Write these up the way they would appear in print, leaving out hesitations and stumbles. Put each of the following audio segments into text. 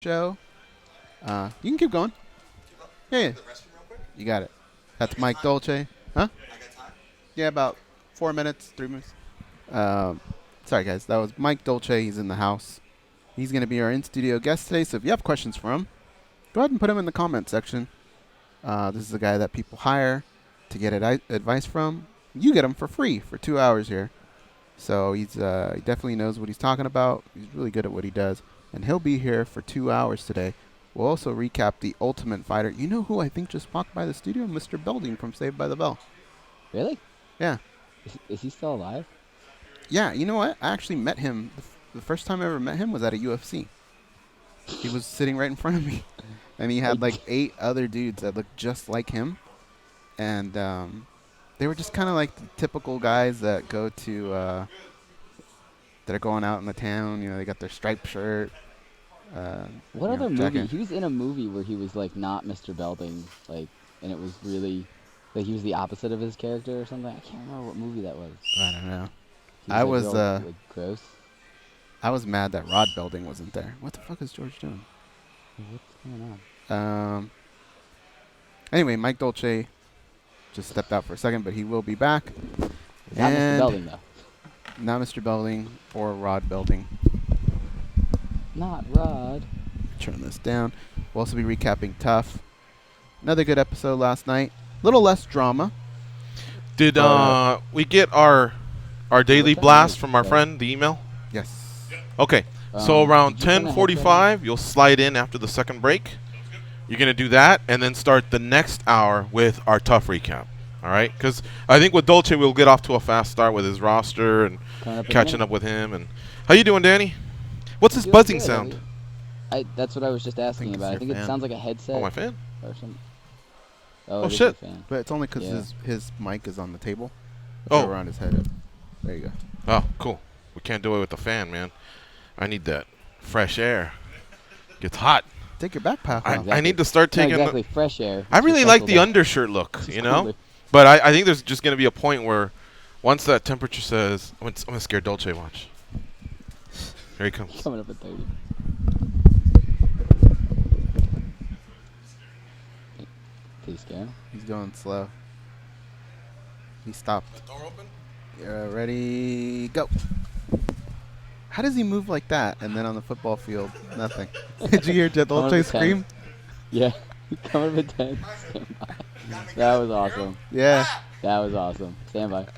show. You can keep going. Yeah. You got it. That's Mike Dolce. Huh? Yeah, about 4 minutes, 3 minutes. Sorry, guys. That was Mike Dolce. He's in the house. He's going to be our in-studio guest today, so if you have questions for him, go ahead and put them in the comment section. This is a guy that people hire to get advice from. You get him for free for 2 hours here. So he definitely knows what he's talking about. He's really good at what he does. And he'll be here for 2 hours today. We'll also recap the Ultimate Fighter. You know who I think just walked by the studio? Mr. Belding from Saved by the Bell. Really? Yeah. Is he still alive? Yeah, you know what? I actually met him. The first time I ever met him was at a UFC. He was sitting right in front of me. And he had like 8 other dudes that looked just like him. And they were just kind of like the typical guys that go to, that are going out in the town. You know, they got their striped shirt. What other movie? jacket. He was in a movie where he was like not Mr. Belding, like, and it was really like he was the opposite of his character or something. I can't remember what movie that was. I don't know. He was like, real, like, gross. I was mad that Rod Belding wasn't there. What the fuck is George doing? What's going on? Anyway, Mike Dolce just stepped out for a second, but he will be back. Not Mr. Belding though. Not Mr. Belding or Rod Belding. Not Rod. Turn this down. We'll also be recapping Tough. Another good episode last night. A little less drama. Did we get our daily blast from our friend, the email? Yes. Okay. So around 10:45, you'll slide in after the second break. You're going to do that and then start the next hour with our Tough recap. All right? Because I think with Dolce, we'll get off to a fast start with his roster and catching up with him. And how you doing, Danny? What's this buzzing sound? That's what I was just asking about. I think it sounds like a headset. Oh, my fan? Or something. Oh shit. But it's only because his mic is on the table. Oh. Around his head. There you go. Oh, cool. We can't do it with the fan, man. I need that fresh air. Gets hot. Take your backpack off. I need to start taking fresh air. I really like the undershirt look, you know? But I think there's just going to be a point where once that temperature says, I'm going to scare Dolce, watch. Here he comes. Coming up at 30. Did he scare him? He's going slow. He stopped. The door open? Yeah, ready, go. How does he move like that? And then on the football field, nothing. Did you hear Dolce scream? Yeah. Coming up at 10. Stand by. That was awesome. Yeah. That was awesome. Stand by.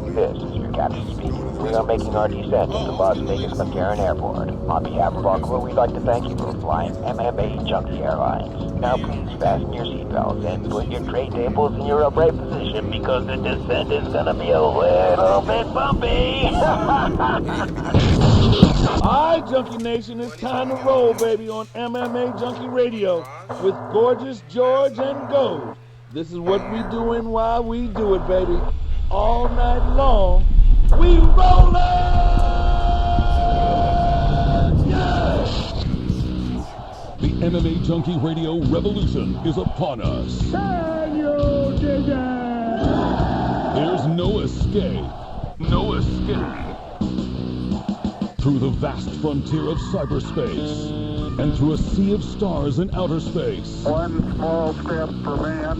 This is your captain speaking. We are making our descent into Las Vegas McCarran Airport. On behalf of our crew, we'd like to thank you for flying MMAjunkie Airlines. Now please fasten your seatbelts and put your tray tables in your upright position because the descent is going to be a little bit bumpy. Alright, Junkie Nation, it's time to roll, baby, on MMAjunkie Radio with Gorgeous George and Gold. This is what we doing while we do it, baby. All night long, we rollin'! Yeah! The MMAjunkie Radio revolution is upon us. Can you dig it? There's no escape. No escape. Through the vast frontier of cyberspace and through a sea of stars in outer space. One small step for man,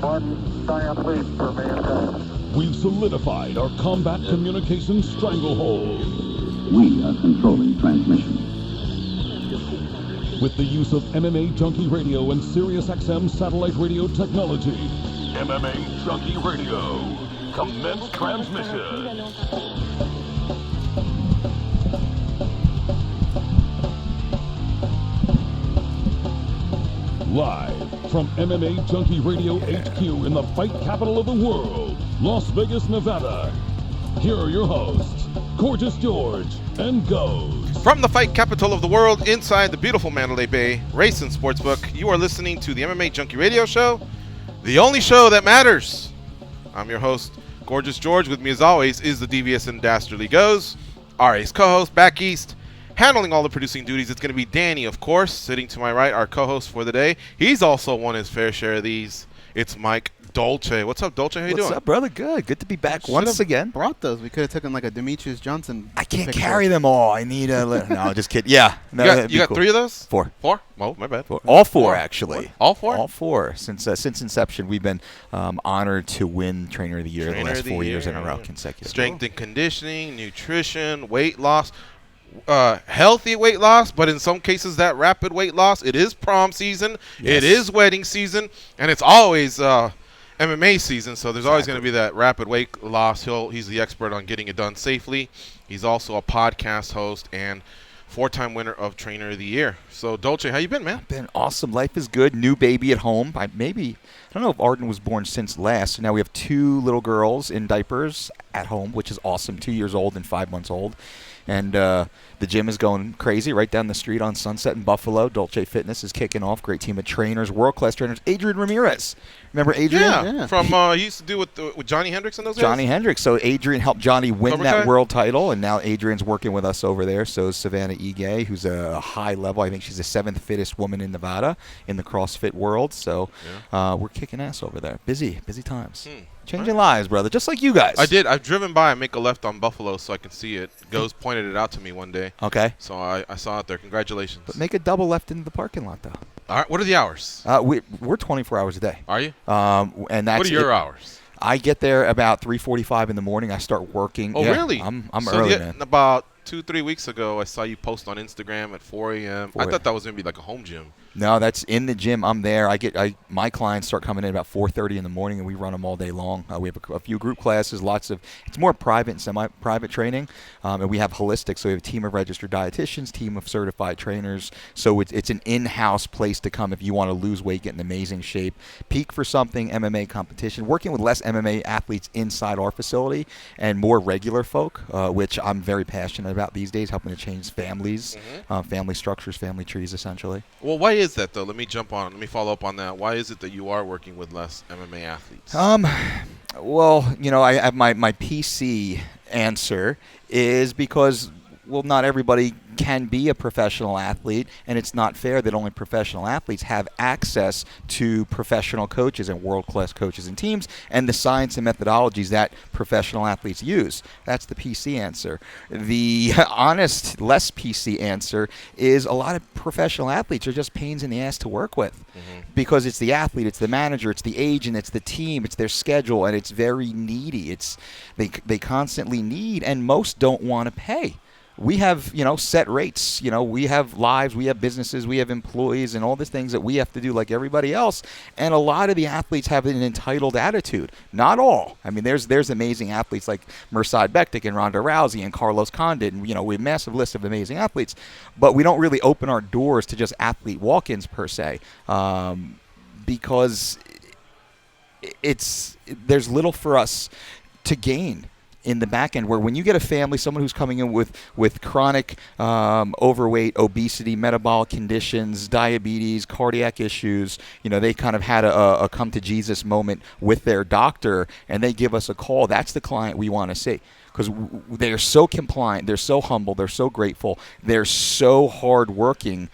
one giant leap for mankind. We've solidified our combat communications stranglehold. We are controlling transmission. With the use of MMAjunkie Radio and SiriusXM satellite radio technology. MMAjunkie Radio. Commence transmission. Live from MMAjunkie Radio HQ in the fight capital of the world, Las Vegas, Nevada. Here are your hosts, Gorgeous George and Ghost. From the fight capital of the world, inside the beautiful Mandalay Bay Race and Sportsbook, you are listening to the MMAjunkie Radio Show, the only show that matters. I'm your host, Gorgeous George. With me, as always, is the devious and dastardly Goes, RA's co-host, back east, handling all the producing duties. It's going to be Danny, of course, sitting to my right, our co-host for the day. He's also won his fair share of these. It's Mike Dolce. What's up, Dolce? How you doing? What's up, brother? Good to be back Should've once again. Brought those. We could have taken like a Demetrius Johnson. I can't picture. carry them all. I need a no, just kidding. Yeah, no, You got 3 of those? 4. 4? Oh, my bad. 4. All 4 actually. All 4? All 4. Since inception, we've been honored to win Trainer of the Year the last 4 years in a row consecutively. Strength and conditioning, nutrition, weight loss. Healthy weight loss, but in some cases that rapid weight loss. It is prom season, Yes. It is wedding season, and it's always MMA season, so there's always going to be that rapid weight loss. He's the expert on getting it done safely. He's also a podcast host and 4-time winner of Trainer of the Year. So Dolce, how you been, man? Been awesome. Life is good. New baby at home. I don't know if Arden was born since last. So now we have 2 little girls in diapers at home, which is awesome. 2 years old and 5 months old. And the gym is going crazy right down the street on Sunset in Buffalo. Dolce Fitness is kicking off. Great team of trainers, world-class trainers. Adrian Ramirez. Remember Adrian? Yeah. From he used to do with Johnny Hendricks and those guys? Johnny Hendricks. So Adrian helped Johnny win Cobra that Kai? world title, and now Adrian's working with us over there. So is Savannah Ige, who's a high level. I think she's the 7th fittest woman in Nevada in the CrossFit world. So we're kicking ass over there. Busy times. Changing lives, brother, just like you guys. I did. I've driven by and make a left on Buffalo so I can see it. Goes pointed it out to me one day. Okay. So I saw it there. Congratulations. But make a double left into the parking lot, though. All right. What are the hours? We're 24 hours a day. Are you? And that's What are your hours? I get there about 3:45 in the morning. I start working. Oh, Yeah, really? I'm So early, man. About 2-3 weeks ago, I saw you post on Instagram at 4 a.m. 4 I thought that was going to be like a home gym. No, that's in the gym. I'm there. My clients start coming in about 4:30 in the morning, and we run them all day long. We have a few group classes, it's more private and semi-private training, and we have holistic. So we have a team of registered dietitians, team of certified trainers. So it's an in-house place to come if you want to lose weight, get in amazing shape, peak for something, MMA competition. Working with less MMA athletes inside our facility and more regular folk, which I'm very passionate about these days, helping to change families, family structures, family trees, essentially. Well, why is that, though? Let me follow up on that. Why is it that you are working with less MMA athletes? Well, I have my PC answer is because, well, not everybody can be a professional athlete, and it's not fair that only professional athletes have access to professional coaches and world-class coaches and teams and the science and methodologies that professional athletes use. That's the PC answer. The honest, less PC answer is a lot of professional athletes are just pains in the ass to work with because it's the athlete, it's the manager, it's the agent, it's the team, it's their schedule, and it's very needy. They constantly need, and most don't want to pay. We have, set rates. We have lives, we have businesses, we have employees, and all these things that we have to do like everybody else. And a lot of the athletes have an entitled attitude. Not all. I mean, there's amazing athletes like Mirsad Bektik and Ronda Rousey and Carlos Condit, and we have a massive list of amazing athletes. But we don't really open our doors to just athlete walk-ins per se, because there's little for us to gain in the back end, where when you get a family, someone who's coming in with chronic overweight, obesity, metabolic conditions, diabetes, cardiac issues, they kind of had a come to Jesus moment with their doctor, and they give us a call. That's the client we want to see, because they're so compliant, they're so humble, they're so grateful, they're so hardworking.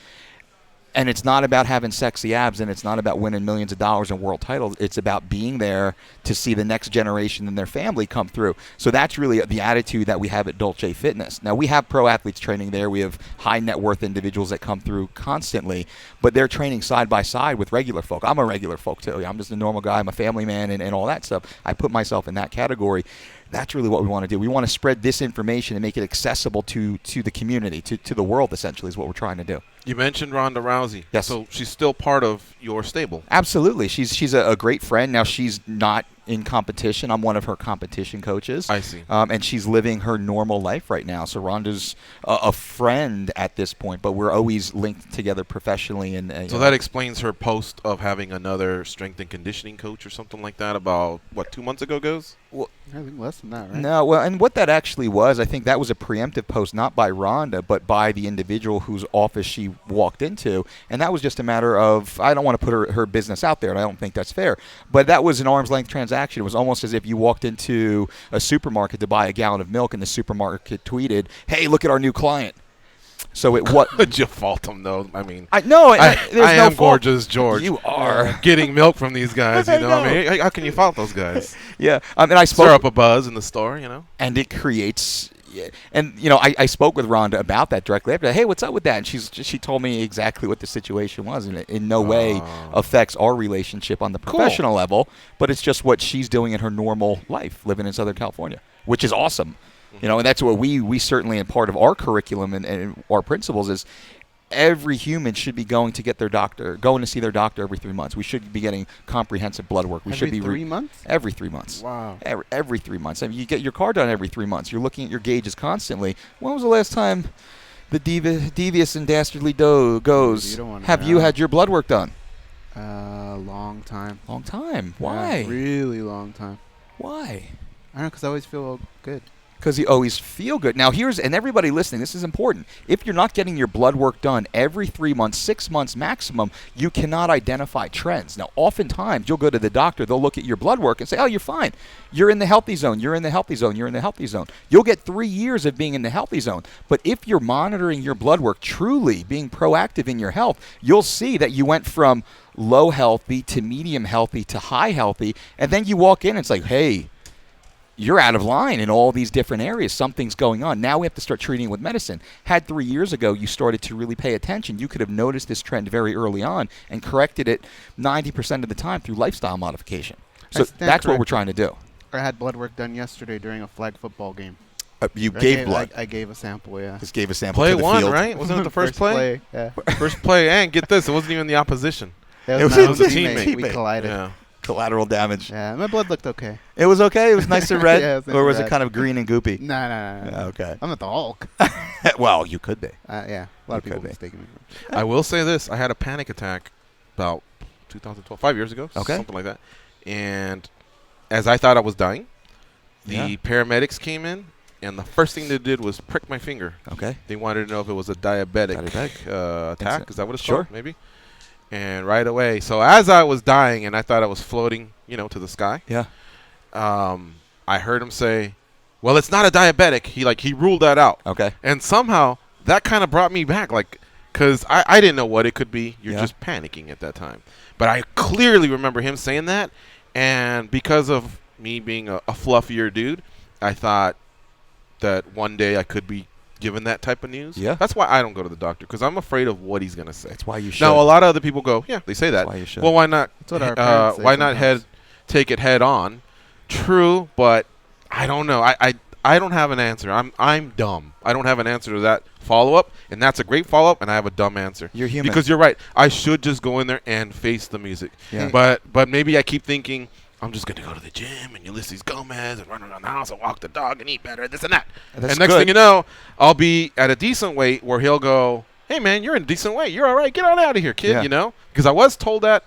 And it's not about having sexy abs, and it's not about winning millions of dollars in world titles. It's about being there to see the next generation and their family come through. So that's really the attitude that we have at Dolce Fitness. Now, we have pro athletes training there. We have high net worth individuals that come through constantly, but they're training side by side with regular folk. I'm a regular folk, too. I'm just a normal guy. I'm a family man and all that stuff. I put myself in that category. That's really what we want to do. We want to spread this information and make it accessible to the community, to the world, essentially, is what we're trying to do. You mentioned Ronda Rousey. Yes. So she's still part of your stable. Absolutely. She's a great friend. Now, she's not in competition. I'm one of her competition coaches. I see. And she's living her normal life right now. So Ronda's a friend at this point, but we're always linked together professionally. And so that explains her post of having another strength and conditioning coach or something like that about, 2 months ago, goes? Well, I think less than that, right? No, well, and what that actually was, I think that was a preemptive post, not by Rhonda, but by the individual whose office she walked into. And that was just a matter of, I don't want to put her business out there, and I don't think that's fair. But that was an arm's length transaction. It was almost as if you walked into a supermarket to buy a gallon of milk, and the supermarket tweeted, "Hey, look at our new client." So it what? Could you fault him though? I mean, I am fault. Gorgeous George. You are getting milk from these guys. You know, I mean, how can you fault those guys? Yeah, I mean, I spoke stir up a buzz in the store. You know, and it creates. And I spoke with Rhonda about that directly after. Hey, what's up with that? And she told me exactly what the situation was, and it in no way affects our relationship on the professional level. But it's just what she's doing in her normal life, living in Southern California, which is awesome. And that's what we certainly, in part of our curriculum and our principles is. Every human should be going to see their doctor every 3 months. We should be getting comprehensive blood work. Every 3 months? Every 3 months. Wow. Every 3 months. I mean, you get your car done every 3 months. You're looking at your gauges constantly. When was the last time the devious and dastardly goes, have you had your blood work done? Long time. Long time. Why? Yeah, really long time. Why? I don't know, because I always feel good. Because you always feel good. Now, and everybody listening, this is important. If you're not getting your blood work done every 3 months, 6 months maximum, you cannot identify trends. Now, oftentimes, you'll go to the doctor, they'll look at your blood work and say, oh, you're fine. You're in the healthy zone. You're in the healthy zone. You're in the healthy zone. You'll get 3 years of being in the healthy zone. But if you're monitoring your blood work, truly being proactive in your health, you'll see that you went from low healthy to medium healthy to high healthy, and then you walk in and it's like, hey, you're out of line in all these different areas. Something's going on. Now we have to start treating it with medicine. Had 3 years ago you started to really pay attention, you could have noticed this trend very early on and corrected it 90% of the time through lifestyle modification. So that's what we're trying to do. I had blood work done yesterday during a flag football game. You gave blood? I gave a sample, yeah. Just gave a sample play to the one, field. Right? Wasn't it the first play? Yeah. First play, and get this, it wasn't even the opposition. It was a teammate. We collided. Yeah. Collateral damage. Yeah, my blood looked okay. It was okay? It was nice and red? Yeah, or was it kind of green and goopy? No. Okay. I'm not the Hulk. Well, you could be. Yeah, a lot of people mistaken me. I will say this. I had a panic attack about 2012, 5 years ago, something like that. And as I thought I was dying, the paramedics came in, and the first thing they did was prick my finger. Okay. They wanted to know if it was a diabetic attack. Is that what it's called? Maybe. And right away, so as I was dying and I thought I was floating, to the sky. Yeah. I heard him say, "Well, it's not a diabetic." He ruled that out. Okay. And somehow that kind of brought me back, because I didn't know what it could be. You're just panicking at that time. But I clearly remember him saying that, and because of me being a fluffier dude, I thought that one day I could be given that type of news. Yeah. That's why I don't go to the doctor, because I'm afraid of what he's going to say. That's why you should. Now, a lot of other people go, yeah, they say that. That's why you should. Well, why not? That's what our parents say why not sometimes. take it head on? True, but I don't know. I don't have an answer. I'm dumb. I don't have an answer to that follow-up, and that's a great follow-up, and I have a dumb answer. You're human. Because you're right. I should just go in there and face the music. Yeah. But maybe I keep thinking, I'm just going to go to the gym and Ulysses Gomez and run around the house and walk the dog and eat better, this and that. That's and next good. thing you know, I'll be at a decent weight where he'll go, hey, man, you're in a decent weight. You're all right. Get on out of here, kid, Because I was told that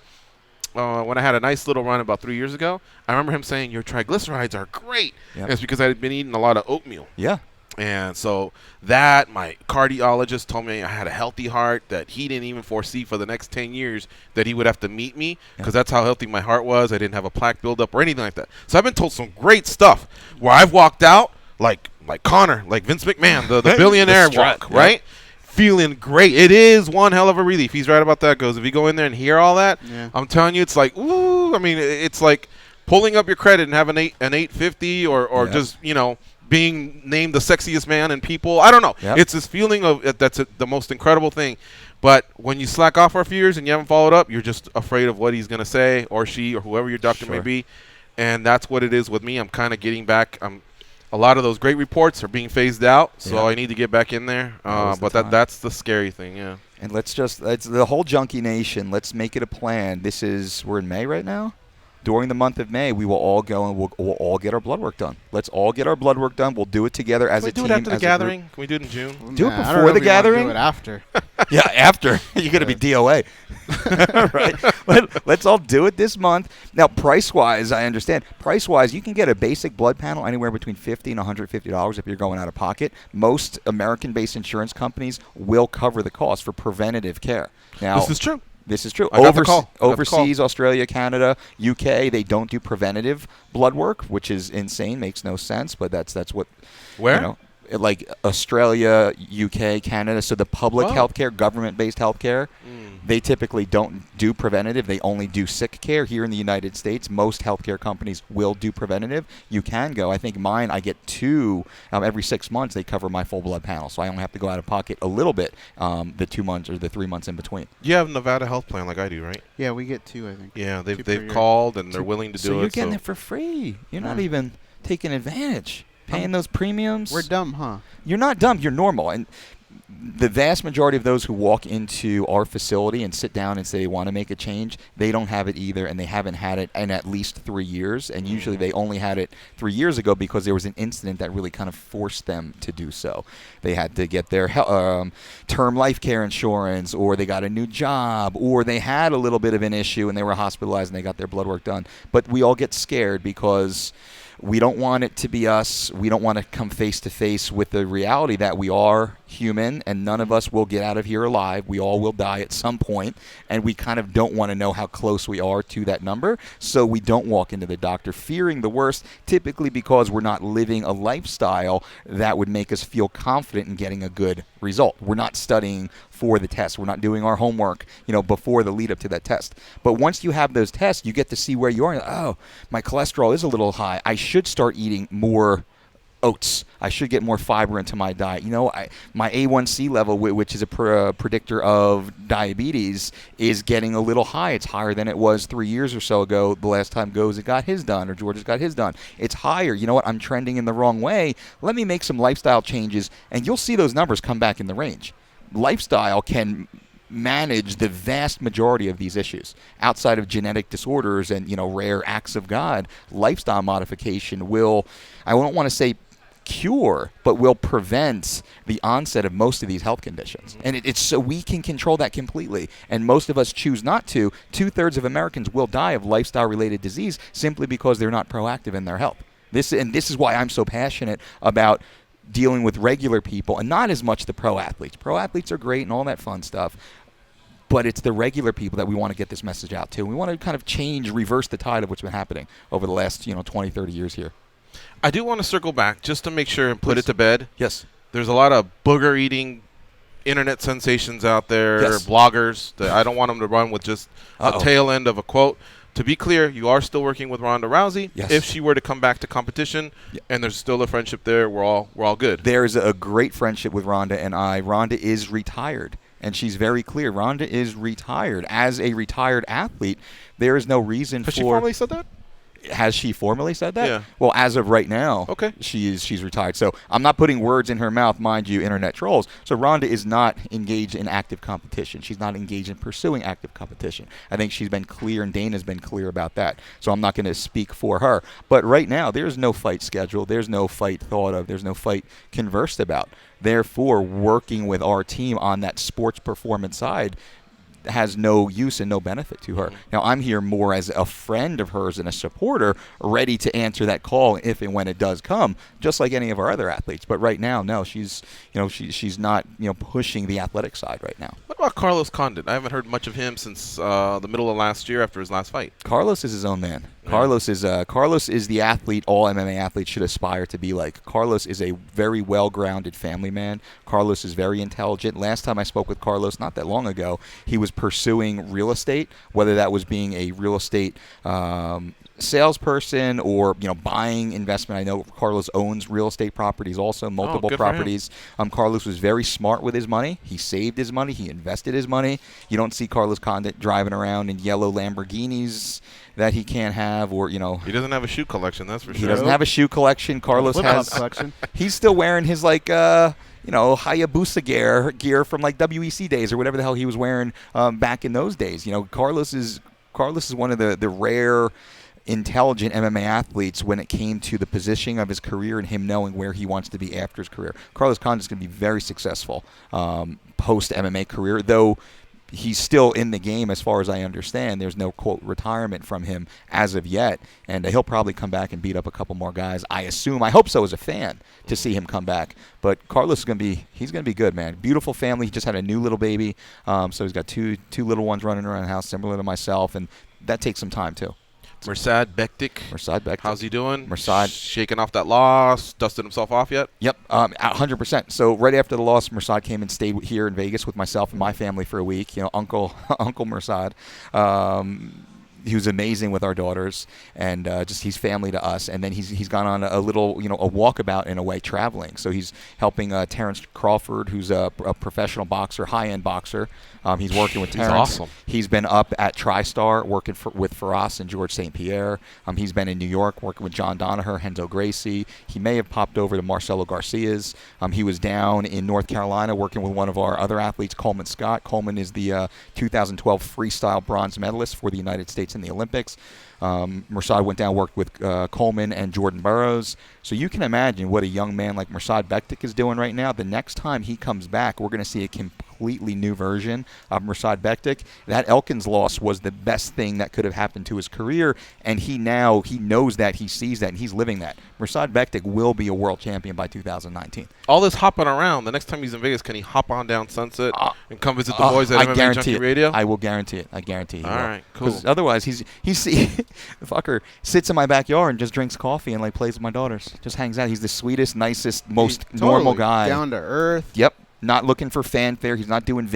when I had a nice little run about 3 years ago. I remember him saying, your triglycerides are great. Yep. And it's because I had been eating a lot of oatmeal. Yeah. And so that, my cardiologist told me I had a healthy heart, that he didn't even foresee for the next 10 years that he would have to meet me, because that's how healthy my heart was. I didn't have a plaque buildup or anything like that. So I've been told some great stuff where I've walked out like Connor, like Vince McMahon, the billionaire walk, right? Feeling great. It is one hell of a relief. He's right about that. Goes, if you go in there and hear all that, I'm telling you, it's like, ooh, I mean, it's like pulling up your credit and having an 850 or just, being named the sexiest man in People. I don't know. Yep. It's this feeling of that's the most incredible thing. But when you slack off for a few years and you haven't followed up, you're just afraid of what he's going to say, or she, or whoever your doctor may be. And that's what it is with me. I'm kind of getting back. A lot of those great reports are being phased out, so I need to get back in there. But that's the scary thing, And let's the whole Junkie Nation, let's make it a plan. We're in May right now? During the month of May, we will all go and we'll all get our blood work done. Let's all get our blood work done. We'll do it together as a team. Can we do it after the gathering? Can we do it in June? Do it before the gathering? Do it after. Yeah, after. You're going to be DOA. Right. Let's all do it this month. Now, price-wise, I understand. Price-wise, you can get a basic blood panel anywhere between $50 and $150 if you're going out of pocket. Most American-based insurance companies will cover the cost for preventative care. Now, this is true. This is true. I got the call. Overseas, Australia, Canada, UK, they don't do preventative blood work, which is insane, makes no sense, but that's what. Where? like Australia, UK, Canada. So the public healthcare, government-based healthcare, they typically don't do preventative. They only do sick care. Here in the United States, most healthcare companies will do preventative. You can go. I think mine, I get 2 every 6 months. They cover my full blood panel, so I only have to go out of pocket a little bit the 2 months or the 3 months in between. You have Nevada health plan like I do, right? Yeah, we get 2, I think. Yeah, they've called and they're willing to do it. So you're getting it for free. You're not even taking advantage. Paying those premiums. We're dumb, huh? You're not dumb. You're normal. And the vast majority of those who walk into our facility and sit down and say they want to make a change, they don't have it either, and they haven't had it in at least 3 years. And usually they only had it 3 years ago because there was an incident that really kind of forced them to do so. They had to get their term life care insurance, or they got a new job, or they had a little bit of an issue and they were hospitalized and they got their blood work done. But we all get scared because we don't want it to be us. We don't want to come face to face with the reality that we are human and none of us will get out of here alive. We all will die at some point, and we kind of don't want to know how close we are to that number. So we don't walk into the doctor fearing the worst, typically because we're not living a lifestyle that would make us feel confident in getting a good result. We're not studying for the test. We're not doing our homework, before the lead up to that test. But once you have those tests, you get to see where you are. Oh, my cholesterol is a little high. I should start eating more oats. I should get more fiber into my diet. My A1C level, which is a predictor of diabetes, is getting a little high. It's higher than it was 3 years or so ago. The last time Goza got his done, or George's got his done. It's higher. You know what? I'm trending in the wrong way. Let me make some lifestyle changes, and you'll see those numbers come back in the range. Lifestyle can manage the vast majority of these issues. Outside of genetic disorders and, rare acts of God, lifestyle modification will, I don't want to say cure, but will prevent the onset of most of these health conditions. And it's so we can control that completely. And most of us choose not to. 2/3 of Americans will die of lifestyle-related disease simply because they're not proactive in their health. This is why I'm so passionate about dealing with regular people and not as much the pro athletes. Pro athletes are great and all that fun stuff, but it's the regular people that we want to get this message out to. We want to kind of reverse the tide of what's been happening over the last 20, 30 years here. I do want to circle back just to make sure and put it to bed. Yes. There's a lot of booger-eating internet sensations out there, bloggers, that I don't want them to run with just a tail end of a quote. To be clear, you are still working with Ronda Rousey. Yes. If she were to come back to competition, and there's still a friendship there, we're all good. There's a great friendship with Ronda and I. Ronda is retired, and she's very clear. Ronda is retired. As a retired athlete, there is no reason Has she formally said that? Has she formally said that? Yeah. Well, as of right now, okay, she's retired. So I'm not putting words in her mouth, mind you, internet trolls. So Ronda is not engaged in active competition. She's not engaged in pursuing active competition. I think she's been clear, and Dana's been clear about that. So I'm not going to speak for her. But right now, there's no fight scheduled. There's no fight thought of. There's no fight conversed about. Therefore, working with our team on that sports performance side has no use and no benefit to her. Now, I'm here more as a friend of hers and a supporter, ready to answer that call if and when it does come, just like any of our other athletes. But right now, no, she's not pushing the athletic side right now. What about Carlos Condit? I haven't heard much of him since the middle of last year after his last fight. Carlos is his own man. Yeah. Carlos is the athlete all MMA athletes should aspire to be like. Carlos is a very well-grounded family man. Carlos is very intelligent. Last time I spoke with Carlos, not that long ago, he was pursuing real estate, whether that was being a real estate salesperson or buying investment. I know Carlos owns real estate properties also, multiple properties. Carlos was very smart with his money. He saved his money. He invested his money. You don't see Carlos Condit driving around in yellow Lamborghinis that he can't have, or He doesn't have a shoe collection, that's for sure. He doesn't have a shoe collection. Carlos has. Collection. He's still wearing his Hayabusa gear from like WEC days or whatever the hell he was wearing back in those days. Carlos is one of the rare intelligent MMA athletes when it came to the positioning of his career and him knowing where he wants to be after his career. Carlos Condit is going to be very successful post-MMA career, though he's still in the game as far as I understand. There's no, quote, retirement from him as of yet, and he'll probably come back and beat up a couple more guys. I hope so as a fan to see him come back. But Carlos is going to be good, man. Beautiful family. He just had a new little baby, so he's got two little ones running around the house, similar to myself, and that takes some time too. Mirsad Bektik. How's he doing? Mirsad shaking off that loss, dusted himself off yet? Yep, 100%. So right after the loss, Mirsad came and stayed here in Vegas with myself and my family for a week. You know, Uncle Mirsad. He was amazing with our daughters, and just he's family to us. And then he's gone on a little, a walkabout in a way, traveling. So he's helping Terrence Crawford, who's a professional boxer, high-end boxer. He's working with Terrence. He's awesome. He's been up at TriStar working with Faraz and George St. Pierre. He's been in New York working with John Danaher, Renzo Gracie. He may have popped over to Marcelo Garcia's. He was down in North Carolina working with one of our other athletes, Coleman Scott. Coleman is the 2012 freestyle bronze medalist for the United States in the Olympics. Mirsad went down, worked with Coleman and Jordan Burroughs. So you can imagine what a young man like Mirsad Bektik is doing right now. The next time he comes back, we're going to see a completely new version of Mirsad Bektik. That Elkins loss was the best thing that could have happened to his career, and he knows that, he sees that, and he's living that. Mirsad Bektik will be a world champion by 2019. All this hopping around, the next time he's in Vegas, can he hop on down Sunset and come visit the boys at MMAjunkie Radio? I will guarantee it. I guarantee it. All right, cool. Because otherwise, the fucker sits in my backyard and just drinks coffee and plays with my daughters. Just hangs out. He's the sweetest, nicest, most normal guy. Down to earth. Yep. Not looking for fanfare. He's not doing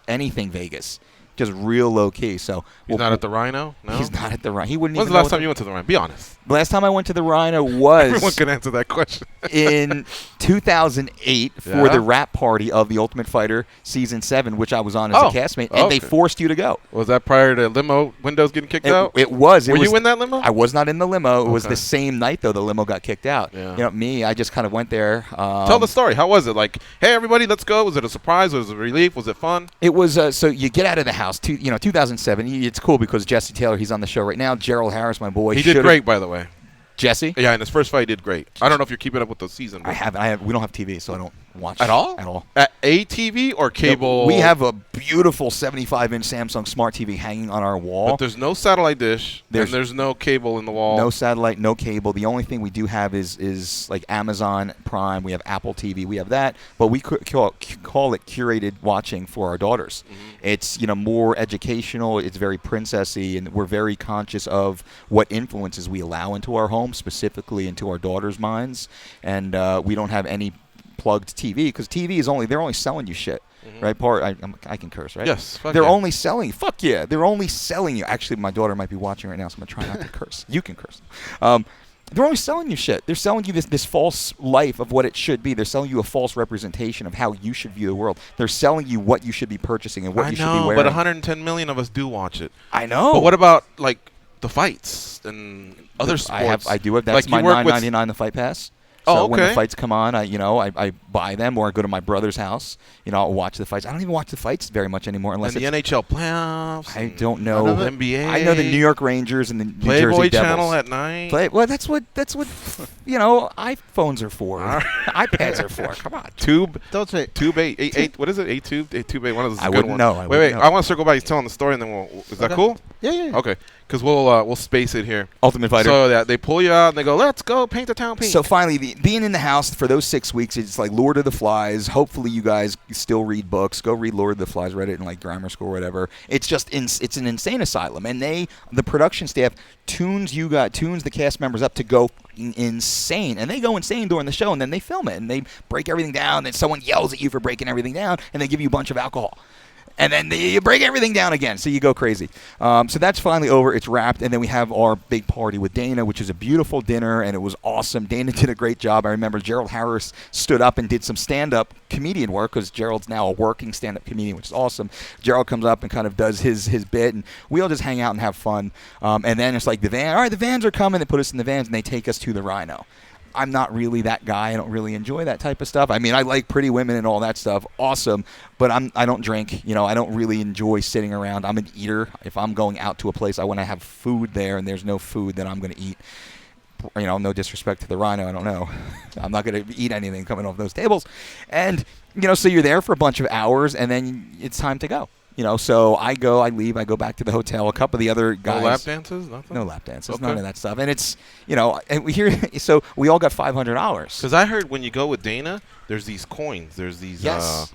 anything Vegas. Just real low key. So he's not at the Rhino? No? He's not at the Rhino. He wouldn't. When's the last time you went to the Rhino? Be honest. The last time I went to the Rhino was everyone can answer that question. in 2008 for the wrap party of The Ultimate Fighter Season 7, which I was on as a castmate, and they forced you to go. Was that prior to limo windows getting kicked out? It was. Were you in that limo? I was not in the limo. It was the same night though the limo got kicked out. Yeah. I just kind of went there. Tell the story. How was it? Like, hey everybody, let's go. Was it a surprise? Was it a relief? Was it fun? It was. So you get out of the house. 2007. It's cool because Jesse Taylor, he's on the show right now. Gerald Harris, my boy. He did great, by the way. Jesse? Yeah, in his first fight, he did great. I don't know if you're keeping up with the season. I have. We don't have TV, so I don't watch at all. At all. At ATV or cable? We have a beautiful 75-inch Samsung Smart TV hanging on our wall. But there's no satellite dish. There's no cable in the wall. No satellite, no cable. The only thing we do have is like Amazon Prime. We have Apple TV. We have that, but we call it curated watching for our daughters. Mm-hmm. It's more educational. It's very princessy, and we're very conscious of what influences we allow into our home, specifically into our daughters' minds. And we don't have any plugged TV because TV is they're only selling you shit. Mm-hmm. Right, I can curse, right? Yes. They're only selling you. Fuck yeah. They're only selling you. Actually, my daughter might be watching right now, so I'm going to try not to curse. You can curse. They're only selling you shit. They're selling you this false life of what it should be. They're selling you a false representation of how you should view the world. They're selling you what you should be purchasing and what you should be wearing. But 110 million of us do watch it. I know. But what about, the fights and other sports? I do have. That's my $9.99 the Fight Pass. So when the fights come on, I buy them, or I go to my brother's house. I'll watch the fights. I don't even watch the fights very much anymore unless and the NHL playoffs. I don't know. NBA. I know the New York Rangers and the New Jersey Devils. Playboy Channel at night. Well, that's what iPhones are for. iPads are for. Come on. Tube. Dolce. Tube 8. What is it? 8 Tube. 8 Tube 8. One of those. I wouldn't know. Wait. I want to circle back. He's telling the story, and then is that cool? Yeah. Okay. Because we'll space it here. Ultimate Fighter. So they pull you out and they go, let's go paint the town pink. So finally, being in the house for those 6 weeks, it's like Lord of the Flies. Hopefully you guys still read books. Go read Lord of the Flies. Read it in grammar school or whatever. It's just it's an insane asylum, and the production staff tunes the cast members up to go insane, and they go insane during the show, and then they film it and they break everything down. And someone yells at you for breaking everything down, and they give you a bunch of alcohol. And then you break everything down again, so you go crazy. So that's finally over. It's wrapped, and then we have our big party with Dana, which is a beautiful dinner, and it was awesome. Dana did a great job. I remember Gerald Harris stood up and did some stand-up comedian work because Gerald's now a working stand-up comedian, which is awesome. Gerald comes up and kind of does his bit, and we all just hang out and have fun. And then it's like the van. All right, the vans are coming. They put us in the vans, and they take us to the Rhino. I'm not really that guy. I don't really enjoy that type of stuff. I mean, I like pretty women and all that stuff. Awesome. But I don't drink. I don't really enjoy sitting around. I'm an eater. If I'm going out to a place, I want to have food there, and there's no food that I'm going to eat. No disrespect to the Rhino. I don't know. I'm not going to eat anything coming off those tables. And, so you're there for a bunch of hours, and then it's time to go. So I leave, I go back to the hotel. A couple of the other guys. No lap dances? Nothing? No lap dances, none of that stuff. And it's, and so we all got $500. Because I heard when you go with Dana, there's these coins. There's these, yes.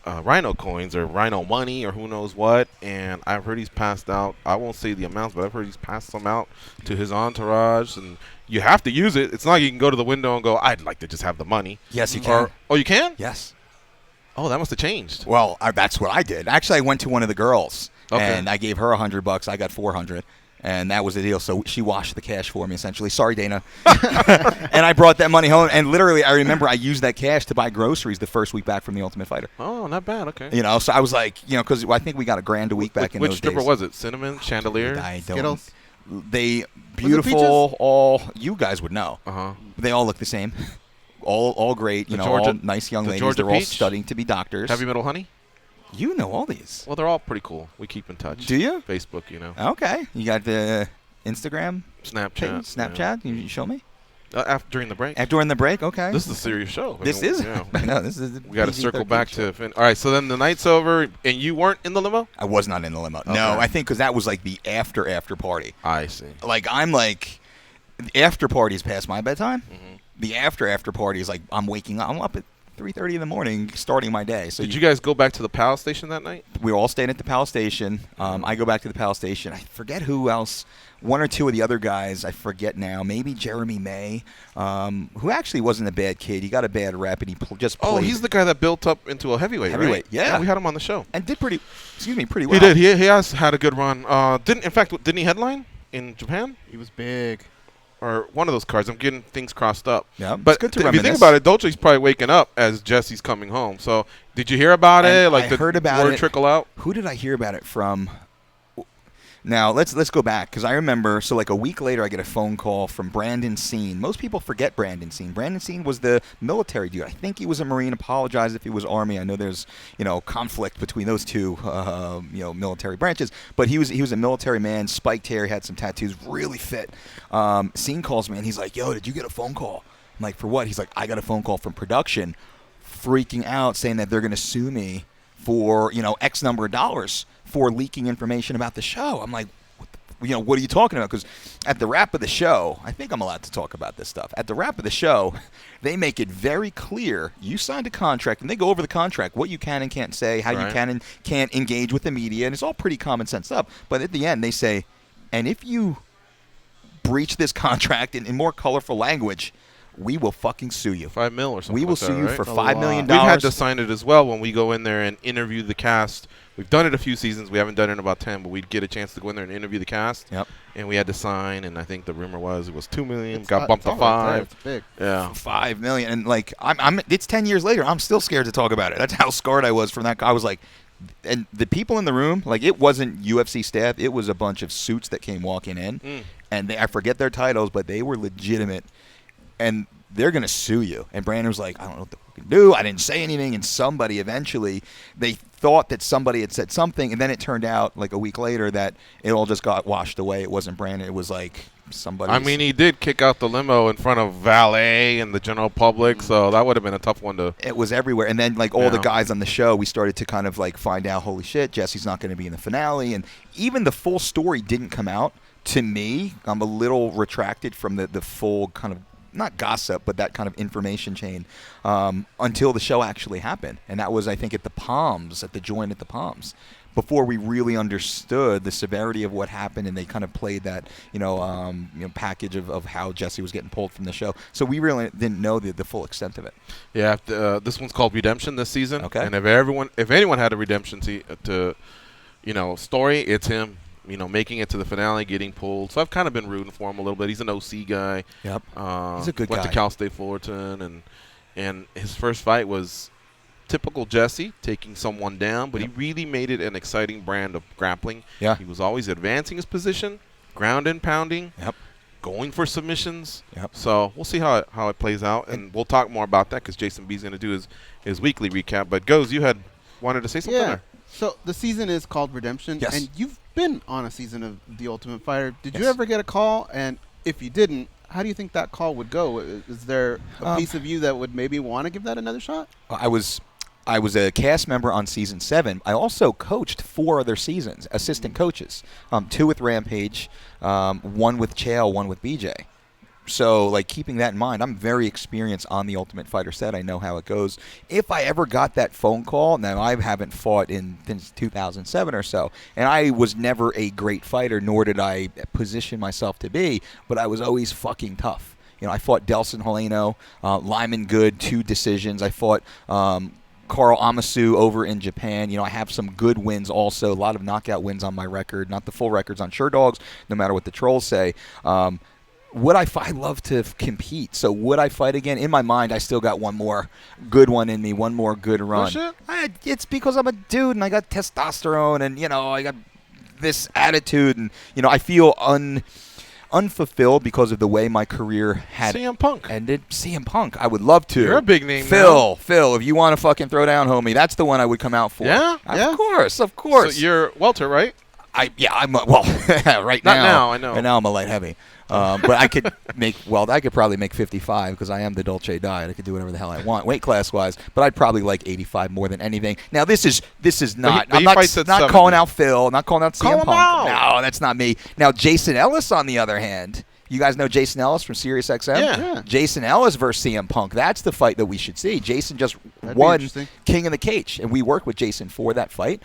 Rhino coins or Rhino money or who knows what, and I've heard he's passed out. I won't say the amounts, but I've heard he's passed some out to his entourage, and you have to use it. It's not like you can go to the window and go, I'd like to just have the money. Yes, you can. Oh, you can? Yes. Oh, that must have changed. Well, that's what I did. Actually, I went to one of the girls, Okay. and I gave her $100. I got $400. And that was the deal. So she washed the cash for me, essentially. Sorry, Dana. And I brought that money home. And literally, I remember I used that cash to buy groceries the first week back from The Ultimate Fighter. Oh, not bad. Okay. So I was like, because I think we got $1,000 a week back in those days. Which stripper was it? Cinnamon? Chandelier? I don't. Skittles? They beautiful. All you guys would know. Uh-huh. They all look the same. All great. All nice young ladies. Georgia They're all Peach? studying to be doctors. Heavy Metal Honey? You know all these. Well, they're all pretty cool. We keep in touch. Do you? Facebook, Okay. You got the Instagram? Snapchat. Snapchat? You show me? During the break. During the break? Okay. This is a serious show. This is? I know. This is we got to circle back to all right, so then the night's over, and you weren't in the limo? I was not in the limo. Okay. No, I think because that was like the after party. I see. Like, I'm like, the after party is past my bedtime. Mm-hmm. The after party is like, I'm waking up. I'm up at 3:30 in the morning starting my day. So Did you guys go back to the Palace Station that night? We were all staying at the Palace Station. I go back to the Palace Station. I forget who else. One or two of the other guys, I forget now. Maybe Jeremy May, who actually wasn't a bad kid. He got a bad rep, and he just played. Oh, he's the guy that built up into a heavyweight, right? Yeah. We had him on the show. And did pretty well. He did. He has had a good run. Didn't he headline in Japan? He was big. Or one of those cards. I'm getting things crossed up. Yeah, but it's good to if you reminisce. think about it, Dolce's probably waking up as Jesse's coming home. So did you hear about it? Like, I heard about word it. Trickle out? Who did I hear about it from? Now, let's go back, because I remember, so like a week later, I get a phone call from Brandon Scene. Most people forget Brandon Scene. Brandon Scene was the military dude. I think he was a Marine. Apologize if he was Army. I know there's, conflict between those two, military branches. But he was a military man, spiked hair, had some tattoos, really fit. Scene calls me, and he's like, yo, did you get a phone call? I'm like, for what? He's like, I got a phone call from production, freaking out, saying that they're going to sue me for, X number of dollars for leaking information about the show. I'm like, what are you talking about? Because at the wrap of the show, I think I'm allowed to talk about this stuff. At the wrap of the show, they make it very clear you signed a contract, and they go over the contract, what you can and can't say, how you can and can't engage with the media, and it's all pretty common sense stuff. But at the end, they say, and if you breach this contract in more colorful language, we will fucking sue you. $5 million or something. We will sue you for $5 million. We've had to sign it as well when we go in there and interview the cast. We've done it a few seasons. We haven't done it in about 10, but we'd get a chance to go in there and interview the cast. Yep. And we had to sign, and I think the rumor was it was $2 million. Got bumped to $5 million. It's big. Yeah. $5 million. And like, it's 10 years later. I'm still scared to talk about it. That's how scarred I was from that. I was like, and the people in the room, like, it wasn't UFC staff. It was a bunch of suits that came walking in, and I forget their titles, but they were legitimate. And they're going to sue you. And Brandon was like, I don't know what the fuck to do. I didn't say anything. And somebody eventually, they thought that somebody had said something. And then it turned out like a week later that it all just got washed away. It wasn't Brandon. It was like somebody. I mean, he did kick out the limo in front of valet and the general public. So that would have been a tough one to. It was everywhere. And then like all the guys on the show, we started to kind of like find out, holy shit, Jesse's not going to be in the finale. And even the full story didn't come out. To me, I'm a little retracted from the full kind of, not gossip, but that kind of information chain until the show actually happened. And that was, I think, at the Palms, at the joint at the Palms, before we really understood the severity of what happened, and they kind of played that, package of how Jesse was getting pulled from the show. So we really didn't know the full extent of it. Yeah, this one's called Redemption this season. Okay. And if anyone had a redemption story, it's him. Making it to the finale, getting pulled. So I've kind of been rooting for him a little bit. He's an OC guy. Yep. He's a good guy. Went to Cal State Fullerton, and his first fight was typical Jesse, taking someone down, but he really made it an exciting brand of grappling. Yeah. He was always advancing his position, ground and pounding, Yep. going for submissions. Yep. So we'll see how it plays out, and we'll talk more about that because Jason B's going to do his weekly recap. But Goes, you had wanted to say something there. So the season is called Redemption, Yes. and you've been on a season of The Ultimate Fighter. Did you Yes. ever get a call? And if you didn't, how do you think that call would go? Is there a piece of you that would maybe want to give that another shot? I was a cast member on season 7. I also coached 4 other seasons, assistant coaches, 2 with Rampage, 1 with Chael, 1 with BJ. So, like, keeping that in mind, I'm very experienced on the Ultimate Fighter set. I know how it goes. If I ever got that phone call, now I haven't fought since 2007 or so, and I was never a great fighter, nor did I position myself to be, but I was always fucking tough. You know, I fought Delson Heleno, Lyman Good, 2 decisions. I fought Carl Amasu over in Japan. You know, I have some good wins also, a lot of knockout wins on my record, not the full records on Sure Dogs, no matter what the trolls say. Would I fight? I love to compete. So would I fight again? In my mind, I still got one more good one in me, one more good run. It's because I'm a dude and I got testosterone and, you know, I got this attitude and, you know, I feel unfulfilled because of the way my career had CM Punk ended. CM Punk, I would love to. You're a big name Phil, if you want to fucking throw down, homie, that's the one I would come out for. Yeah? Of course. So you're welter, right? I'm right Not now. now, I know. Right now I'm a light heavy. But I could I could probably make 55 because I am the Dolce diet. I could do whatever the hell I want weight class wise. But I'd probably like 85 more than anything. Now this is not. But I'm not calling out Phil. Not calling out CM Punk. No, that's not me. Now Jason Ellis, on the other hand. You guys know Jason Ellis from SiriusXM? Yeah. Jason Ellis versus CM Punk. That's the fight that we should see. Jason just won King of the Cage, and we worked with Jason for that fight.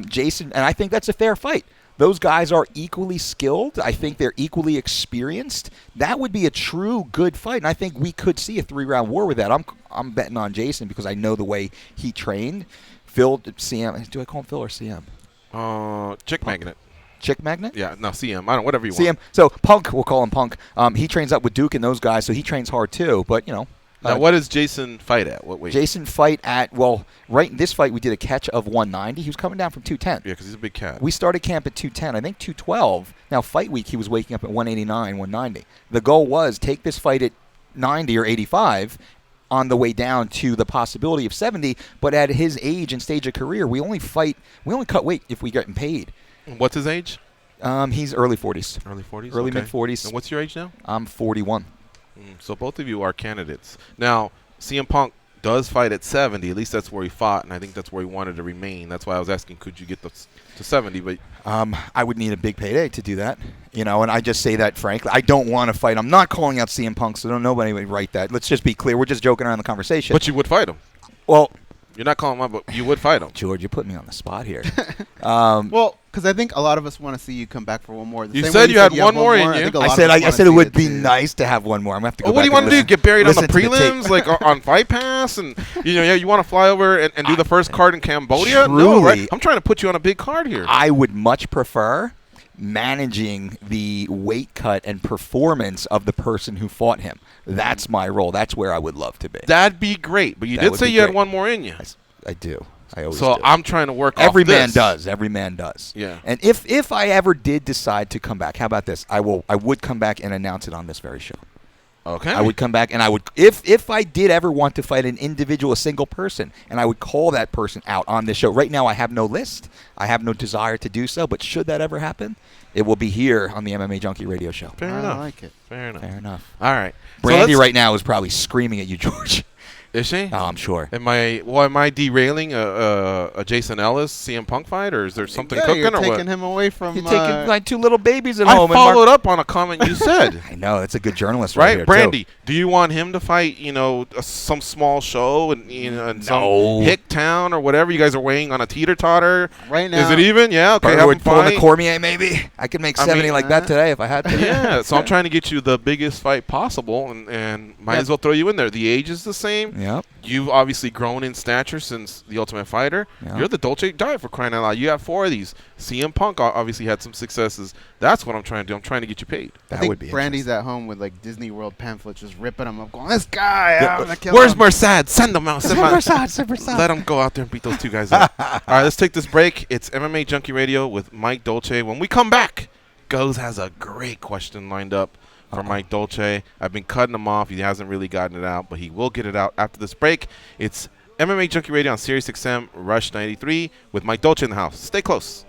Jason, and I think that's a fair fight. Those guys are equally skilled. I think they're equally experienced. That would be a true good fight, and I think we could see a 3-round war with that. I'm betting on Jason because I know the way he trained. Phil, CM, do I call him Phil or CM? Chick Magnet. Chick Magnet? Yeah, no, CM. I don't, whatever you CM. want. So Punk, we'll call him Punk. He trains up with Duke and those guys, so he trains hard too. But, you know. Now, what does Jason fight at? What weight? Jason fight at, right in this fight, we did a catch of 190. He was coming down from 210. Yeah, because he's a big cat. We started camp at 210. I think 212. Now, fight week, he was waking up at 189, 190. The goal was take this fight at 90 or 85 on the way down to the possibility of 70. But at his age and stage of career, we only cut weight if we get paid. What's his age? He's early 40s. Early 40s? Early Okay. mid-40s. And what's your age now? I'm 41. So both of you are candidates. Now, CM Punk does fight at 70. At least that's where he fought, and I think that's where he wanted to remain. That's why I was asking, could you get to 70? But I would need a big payday to do that, you know, and I just say that frankly. I don't want to fight. I'm not calling out CM Punk, so don't nobody write that. Let's just be clear. We're just joking around the conversation. But you would fight him. Well, you're not calling him out, but you would fight him. George, you put me on the spot here. Well, because I think a lot of us want to see you come back for one more. You said you had one more in you. I said it would be nice to have one more. I'm gonna have to go back. What do you want to do? Get buried on the prelims, like on Fight Pass, and you want to fly over and do the first card in Cambodia? Truly, no, right? I'm trying to put you on a big card here. I would much prefer managing the weight cut and performance of the person who fought him. That's my role. That's where I would love to be. That'd be great. But you did say you had one more in you. I do. I always so do. I'm trying to work Every off this. Every man does. Yeah. And if I ever did decide to come back, how about this? I would come back and announce it on this very show. Okay. I would come back and I would if I did ever want to fight an individual, a single person, and I would call that person out on this show. Right now I have no list. I have no desire to do so, but should that ever happen, it will be here on the MMA Junkie Radio Show. Fair enough. I like it. Fair enough. Fair enough. All right. Brandy right now is probably screaming at you, George. Is she? Oh, I'm sure. Am I derailing a Jason Ellis CM Punk fight, or is there something cooking, you're or taking what? him away from. You're taking like 2 little babies at I home. I followed up on a comment you said. I know, it's a good journalist right here, Brandy, too. do you want him to fight, some small show in some hick town or whatever? You guys are weighing on a teeter-totter. Right now. Is it even? Yeah, okay. We're pulling a Cormier, maybe. I could make 70 like that today if I had to. Yeah, so I'm trying to get you the biggest fight possible, and might as well throw you in there. The age is the same. Yep. You've obviously grown in stature since The Ultimate Fighter. Yep. You're the Dolce diet, for crying out loud. You have 4 of these. CM Punk obviously had some successes. That's what I'm trying to do. I'm trying to get you paid. I think Brandy's at home with like Disney World pamphlets, just ripping them up, going, "This guy, I'm gonna kill Where's him." Mersad? Send them out. Send Mersad. Let him go out there and beat those 2 guys up. All right, let's take this break. It's MMA Junkie Radio with Mike Dolce. When we come back, Goes has a great question lined up for Mike Dolce. I've been cutting him off. He hasn't really gotten it out, but he will get it out after this break. It's MMA Junkie Radio on SiriusXM Rush 93 with Mike Dolce in the house. Stay close.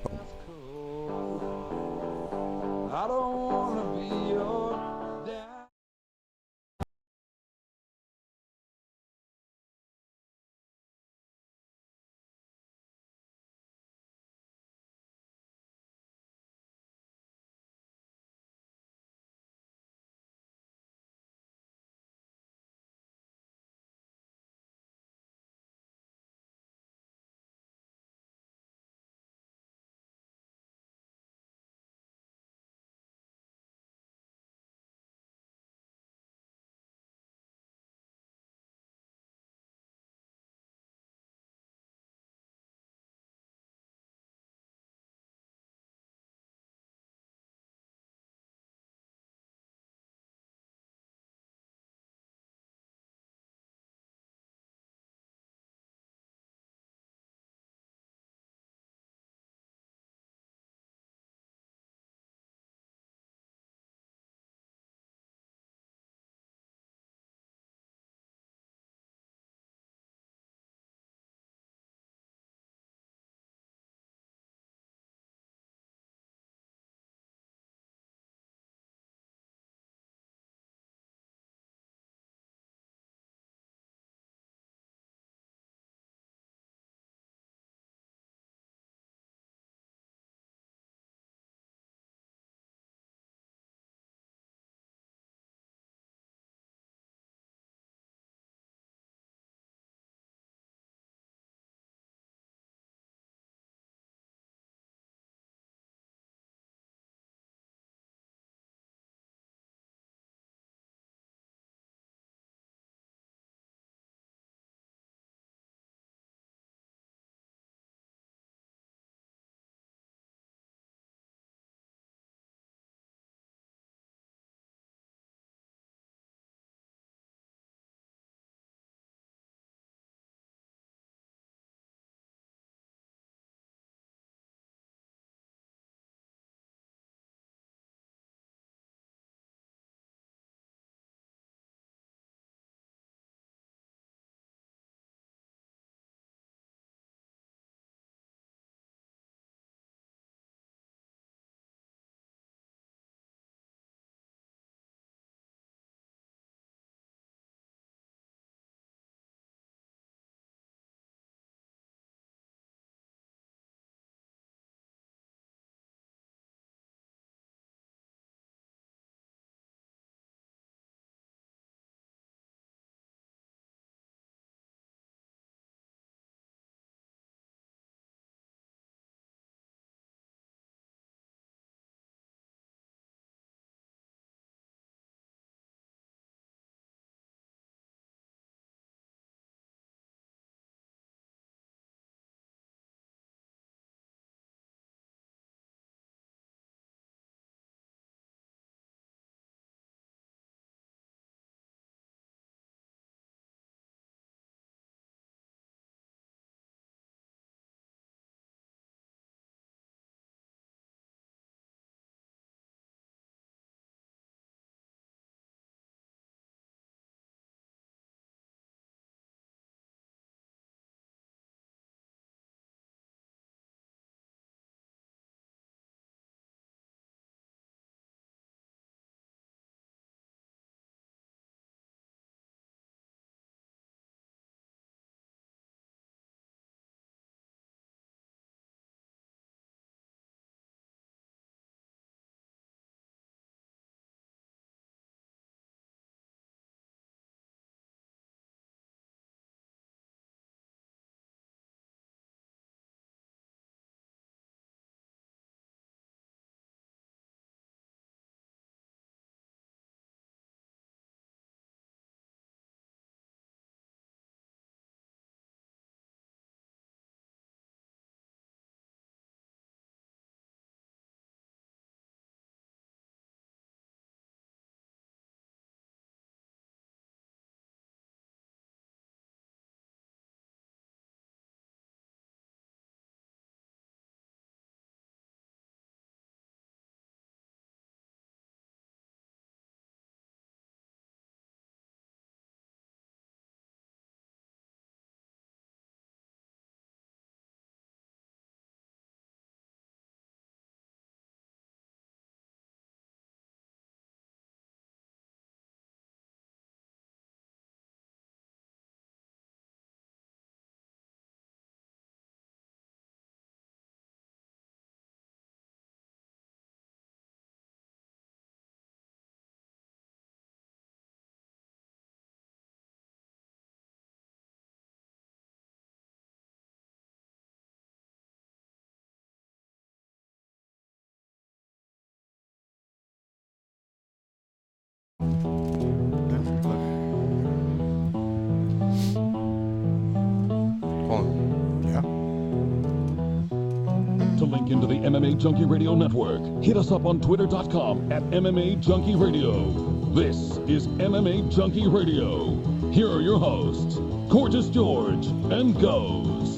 to link into the MMA Junkie Radio Network. Hit us up on twitter.com at MMA Junkie Radio. This is MMA Junkie Radio. Here are your hosts, Gorgeous George and Goes.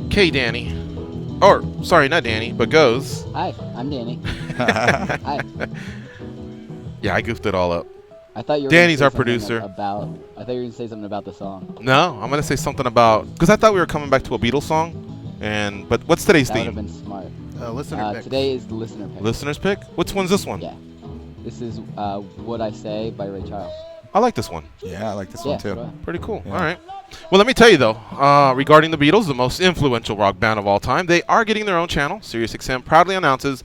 Okay, Danny. Or, sorry, not Danny, but Goes. Hi, I'm Danny. Hi. Yeah, I goofed it all up. I thought you were Danny's gonna our say something producer. I thought you were going to say something about the song. No, I'm going to say something about, because I thought we were coming back to a Beatles song. But what's today's That would have theme? been smart. Listener pick. Today is the listener pick. Listener's pick? Which one's this one? Yeah. This is What I Say by Ray Charles. I like this one. Yeah, I like this Yeah, one too. go ahead. Pretty cool. Yeah. All right. Well, let me tell you, though, regarding the Beatles, the most influential rock band of all time, they are getting their own channel. SiriusXM proudly announces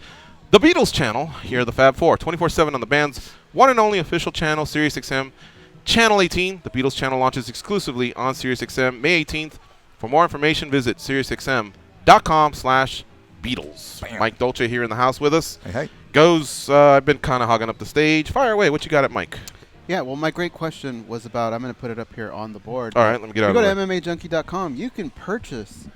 the Beatles channel, here are the Fab Four, 24/7 on the band's one and only official channel, SiriusXM Channel 18. The Beatles channel launches exclusively on SiriusXM May 18th. For more information, visit SiriusXM.com/Beatles. Bam. Mike Dolce here in the house with us. Hey. Goes, I've been kind of hogging up the stage. Fire away. What you got at Mike? Yeah, well, my great question was about, I'm going to put it up here on the board. All right, let me get out If of you the go way. to MMAjunkie.com, you can purchase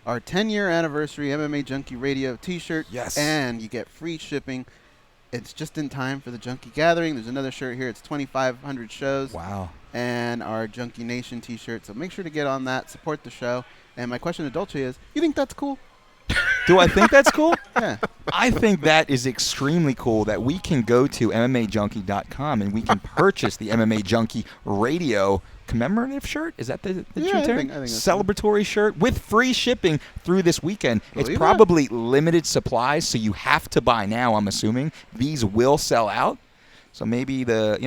our 10-year anniversary MMA Junkie Radio t-shirt. Yes. And you get free shipping. It's just in time for the Junkie Gathering. There's another shirt here. It's 2,500 shows. Wow. And our Junkie Nation t-shirt. So make sure to get on that, support the show. And my question to Dolce is, you think that's cool? Do I think that's cool? Yeah. I think that is extremely cool that we can go to MMAjunkie.com and we can purchase the MMA Junkie Radio commemorative shirt. Is that the Yeah, true I term? think that's Celebratory shirt with free shipping through this weekend. Believe It's that. probably limited supplies, so you have to buy now, I'm assuming. These will sell out. So maybe the,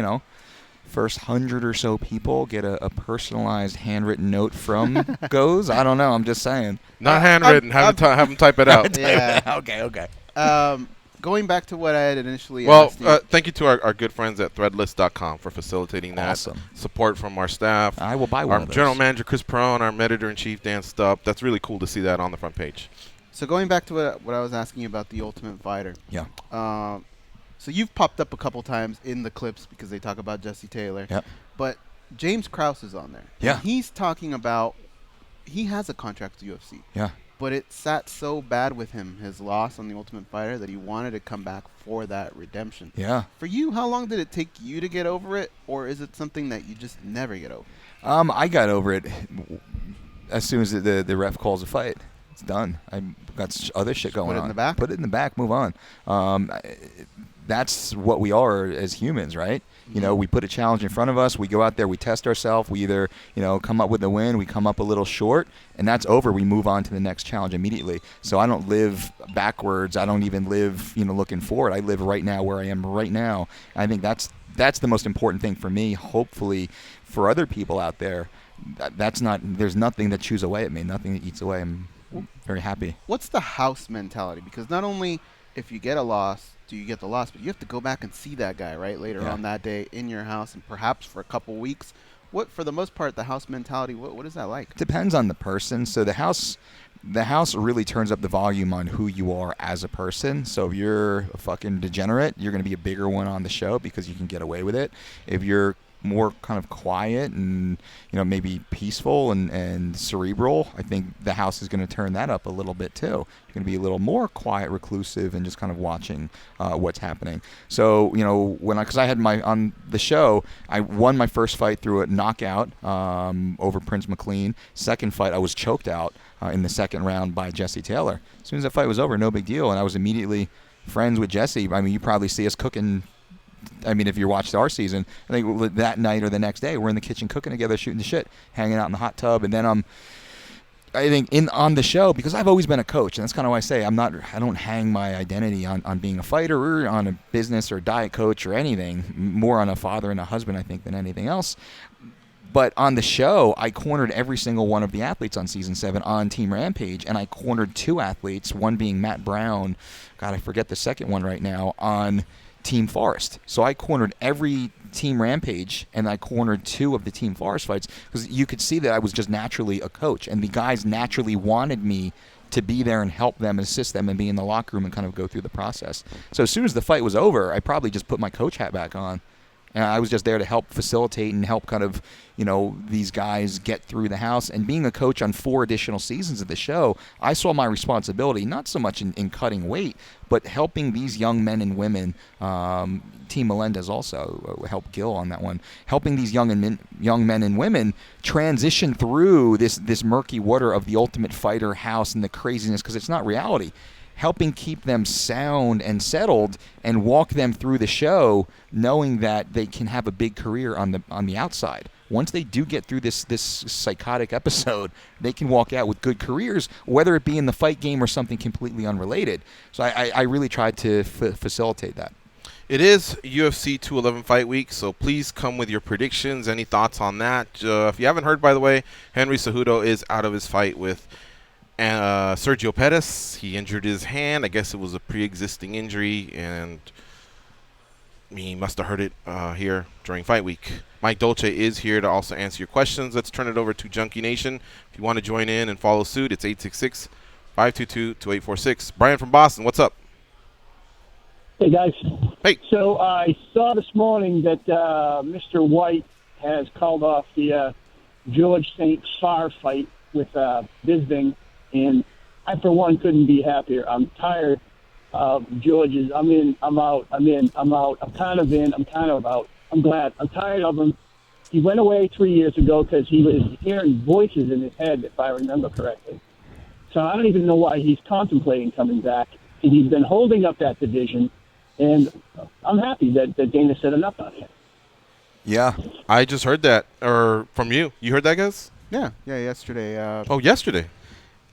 first 100 or so people get a personalized handwritten note from Goes. I don't know. I'm just saying. Not handwritten. Have them type it out. Yeah. Okay. Going back to what I had initially Well, asked you. thank you to our good friends at Threadless.com for facilitating that. Awesome. Support from our staff. I will buy one Our of those. general manager, Chris Perone, our editor-in-chief, Dan Stubb. That's really cool to see that on the front page. So going back to what I was asking you about the Ultimate Fighter. Yeah. So you've popped up a couple times in the clips because they talk about Jesse Taylor. Yep. But James Krause is on there. Yeah. And he's talking about he has a contract with UFC. Yeah. But it sat so bad with him, his loss on the Ultimate Fighter, that he wanted to come back for that redemption. Yeah. For you, how long did it take you to get over it, or is it something that you just never get over? I got over it as soon as the ref calls a fight. It's done. I got other shit going on. Put it in the back? Put it in the back. Move on. That's what we are as humans, right? We put a challenge in front of us. We go out there. We test ourselves. We either, come up with a win. We come up a little short, and that's over. We move on to the next challenge immediately. So I don't live backwards. I don't even live, looking forward. I live right now where I am right now. I think that's the most important thing for me. Hopefully, for other people out there, there's nothing that chews away at me. Nothing that eats away. I'm very happy. What's the house mentality? Because not only if you get a loss, do you get the loss, but you have to go back and see that guy, right, later on that day in your house and perhaps for a couple weeks. What, for the most part, the house mentality, what is that like? Depends on the person. So the house really turns up the volume on who you are as a person. So if you're a fucking degenerate, you're going to be a bigger one on the show because you can get away with it. If you're more kind of quiet and maybe peaceful and cerebral, I think the house is going to turn that up a little bit too. You're going to be a little more quiet, reclusive, and just kind of watching what's happening. So because I had on the show, I won my first fight through a knockout over Prince McLean. Second fight, I was choked out in the second round by Jesse Taylor. As soon as that fight was over, no big deal, and I was immediately friends with Jesse. I mean, you probably see us cooking. I mean, if you watched our season, I think that night or the next day, we're in the kitchen cooking together, shooting the shit, hanging out in the hot tub, and then I think on the show, because I've always been a coach, and that's kind of why I say I don't hang my identity on being a fighter or on a business or diet coach or anything, more on a father and a husband, I think, than anything else. But on the show, I cornered every single one of the athletes on Season 7 on Team Rampage, and I cornered 2 athletes, one being Matt Brown, God, I forget the second one right now, on Team Forest. So I cornered every Team Rampage, and I cornered 2 of the Team Forest fights because you could see that I was just naturally a coach, and the guys naturally wanted me to be there and help them, assist them, and be in the locker room and kind of go through the process. So as soon as the fight was over, I probably just put my coach hat back on And I was just there to help facilitate and help kind of, these guys get through the house. And being a coach on 4 additional seasons of the show, I saw my responsibility not so much in cutting weight, but helping these young men and women. Team Melendez also helped Gil on that one, helping these young men and women transition through this murky water of the Ultimate Fighter house and the craziness, because it's not reality. Helping keep them sound and settled and walk them through the show, knowing that they can have a big career on the outside. Once they do get through this psychotic episode, they can walk out with good careers, whether it be in the fight game or something completely unrelated. So I really tried to facilitate that. It is UFC 211 fight week, so please come with your predictions. Any thoughts on that? If you haven't heard, by the way, Henry Cejudo is out of his fight with Sergio Pettis. He injured his hand. I guess it was a pre-existing injury, and he must have heard it here during fight week. Mike Dolce is here to also answer your questions. Let's turn it over to Junkie Nation. If you want to join in and follow suit, it's 866-522-2846. Brian from Boston, what's up? Hey, guys. Hey. So I saw this morning that Mr. White has called off the George St. Cyr fight with Bisping, and I, for one, couldn't be happier. I'm tired of George's. I'm in, I'm out, I'm in, I'm out. I'm kind of in, I'm kind of out. I'm glad. I'm tired of him. He went away 3 years ago because he was hearing voices in his head, if I remember correctly. So I don't even know why he's contemplating coming back. And he's been holding up that division, and I'm happy that Dana said enough on him. Yeah. I just heard that, or from you. You heard that, guys? Yeah, yesterday. Yesterday.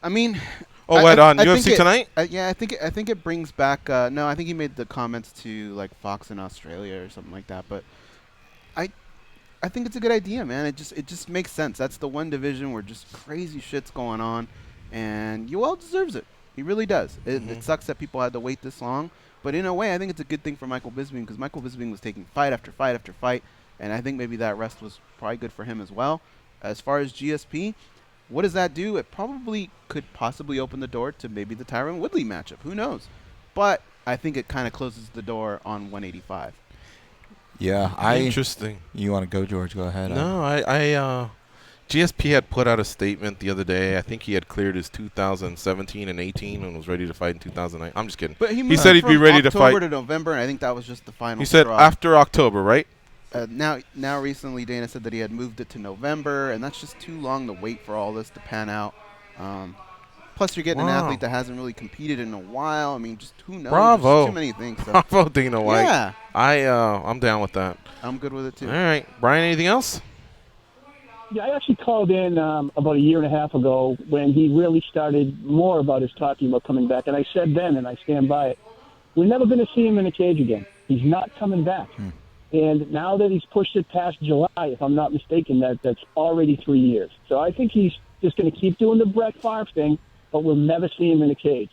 I mean, on UFC Tonight? Yeah, I think it brings back. No, I think he made the comments to like Fox in Australia or something like that. But I think it's a good idea, man. It just makes sense. That's the one division where just crazy shit's going on, and Yoel deserves it. He really does. It sucks that people had to wait this long, but in a way, I think it's a good thing for Michael Bisping, because Michael Bisping was taking fight after fight after fight, and I think maybe that rest was probably good for him as well. As far as GSP, what does that do? It probably could possibly open the door to maybe the Tyron Woodley matchup. Who knows? But I think it kind of closes the door on 185. Yeah, Interesting. You want to go, George? Go ahead. No, GSP had put out a statement the other day. I think he had cleared his 2017 and 18 and was ready to fight in 2009. I'm just kidding. But he said he'd be ready to fight. October to November, and I think that was just the final. He said straw. after October, right? Now recently Dana said that he had moved it to November, and that's just too long to wait for all this to pan out. Plus, you're getting an athlete that hasn't really competed in a while. I mean, just who knows? Bravo. There's too many things. So. Bravo, Dana White. Yeah. I'm down with that. I'm good with it, too. All right. Brian, anything else? Yeah, I actually called in about a year and a half ago when he really started more about his talking about coming back. And I said then, and I stand by it, we're never going to see him in a cage again. He's not coming back. And now that he's pushed it past July, if I'm not mistaken, that's already 3 years. So I think he's just going to keep doing the Brett Favre thing, but we'll never see him in a cage.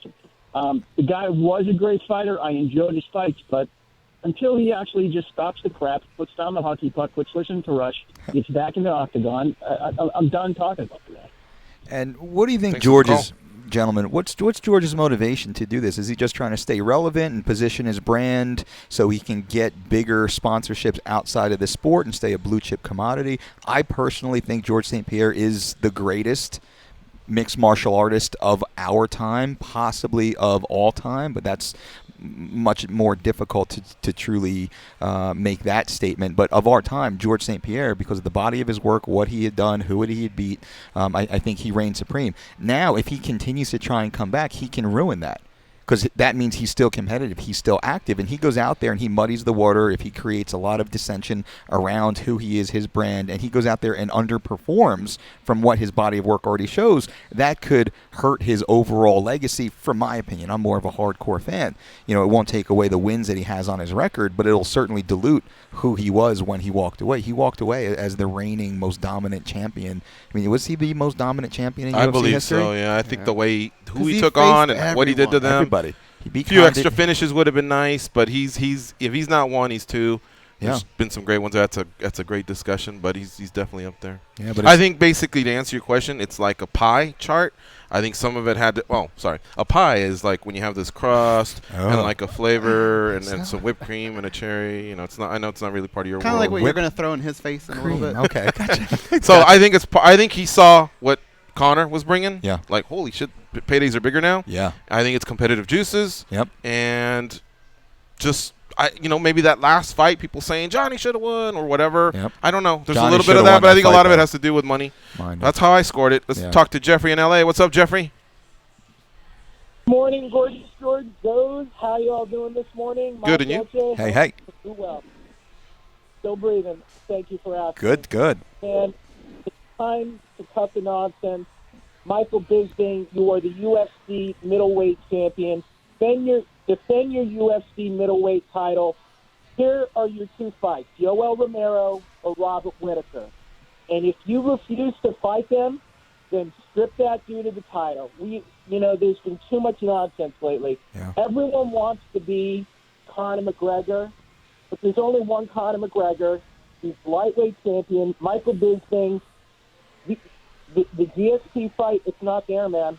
The guy was a great fighter. I enjoyed his fights, but until he actually just stops the crap, puts down the hockey puck, quits listening to Rush, gets back in the octagon, I'm done talking about that. And what do you think George's... Gentlemen, what's George's motivation to do this? Is he just trying to stay relevant and position his brand so he can get bigger sponsorships outside of the sport and stay a blue chip commodity? I personally think George St. Pierre is the greatest mixed martial artist of our time, possibly of all time, but that's much more difficult to truly make that statement. But of our time, George St. Pierre, because of the body of his work, what he had done, who he had beat, I think he reigned supreme. Now, if he continues to try and come back, he can ruin that. Because that means he's still competitive, he's still active, and he goes out there and he muddies the water if he creates a lot of dissension around who he is, his brand, and he goes out there and underperforms from what his body of work already shows. That could hurt his overall legacy, from my opinion. I'm more of a hardcore fan. It won't take away the wins that he has on his record, but it'll certainly dilute who he was when he walked away. He walked away as the reigning most dominant champion. I mean, was he the most dominant champion in UFC history? I believe so, yeah. I think the way who he took on and what he did to them. Everybody. A few extra finishes would have been nice, but if he's not one, he's two. There's been some great ones. That's a great discussion, but he's definitely up there. Yeah, but I think basically to answer your question, it's like a pie chart. I think some of it had a pie is like when you have this crust and like a flavor and some whipped cream and a cherry. You know, it's not. I know it's not really part of your kind of world. like what you're gonna throw in his face in a little bit. Okay, gotcha. So I think I think he saw what Connor was bringing. Yeah. Like, holy shit, paydays are bigger now. Yeah. I think it's competitive juices. Yep. And just maybe that last fight, people saying Johnny should have won or whatever. Yep. I don't know. There's Johnny a little bit of that, but I think a lot of it has to do with money. That's how I scored it. Let's talk to Jeffrey in L.A. What's up, Jeffrey? Morning, Gorgeous George. Goes. How you all doing this morning? Good, and you? Dolce, Hey. Well. Still breathing. Thank you for asking. Good. And it's time to cut the nonsense. Michael Bisping, you are the UFC middleweight champion. Defend your UFC middleweight title. Here are your two fights, Yoel Romero or Robert Whitaker. And if you refuse to fight them, then strip that dude of the title. There's been too much nonsense lately. Yeah. Everyone wants to be Conor McGregor, but there's only one Conor McGregor. He's lightweight champion. Michael Bisping, the GSP fight, it's not there, man.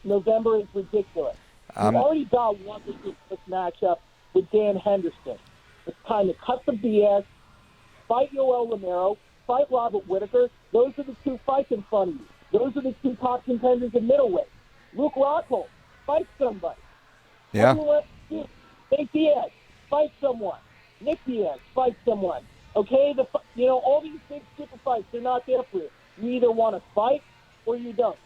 November is ridiculous. You've already got one ridiculous matchup with Dan Henderson. It's time to cut the BS, fight Yoel Romero, fight Robert Whitaker. Those are the two fights in front of you. Those are the two top contenders in middleweight. Luke Rockhold, fight somebody. Yeah. Nate Diaz, fight someone. Nick Diaz, fight someone. Okay? All these big super fights, they're not there for you. You either want to fight or you don't.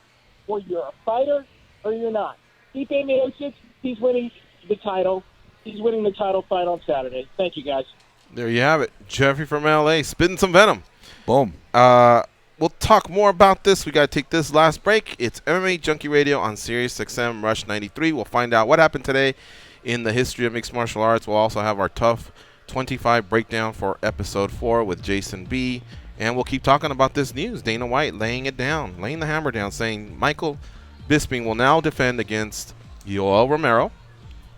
Or you're a fighter or you're not. Stipe Miocic, he's winning the title. He's winning the title fight on Saturday. Thank you, guys. There you have it. Jeffrey from L.A. spitting some venom. Boom. We'll talk more about this. We got to take this last break. It's MMA Junkie Radio on Sirius XM Rush 93. We'll find out what happened today in the history of mixed martial arts. We'll also have our Tough 25 breakdown for Episode 4 with Jason B. And we'll keep talking about this news. Dana White laying the hammer down, saying Michael Bisping will now defend against Yoel Romero.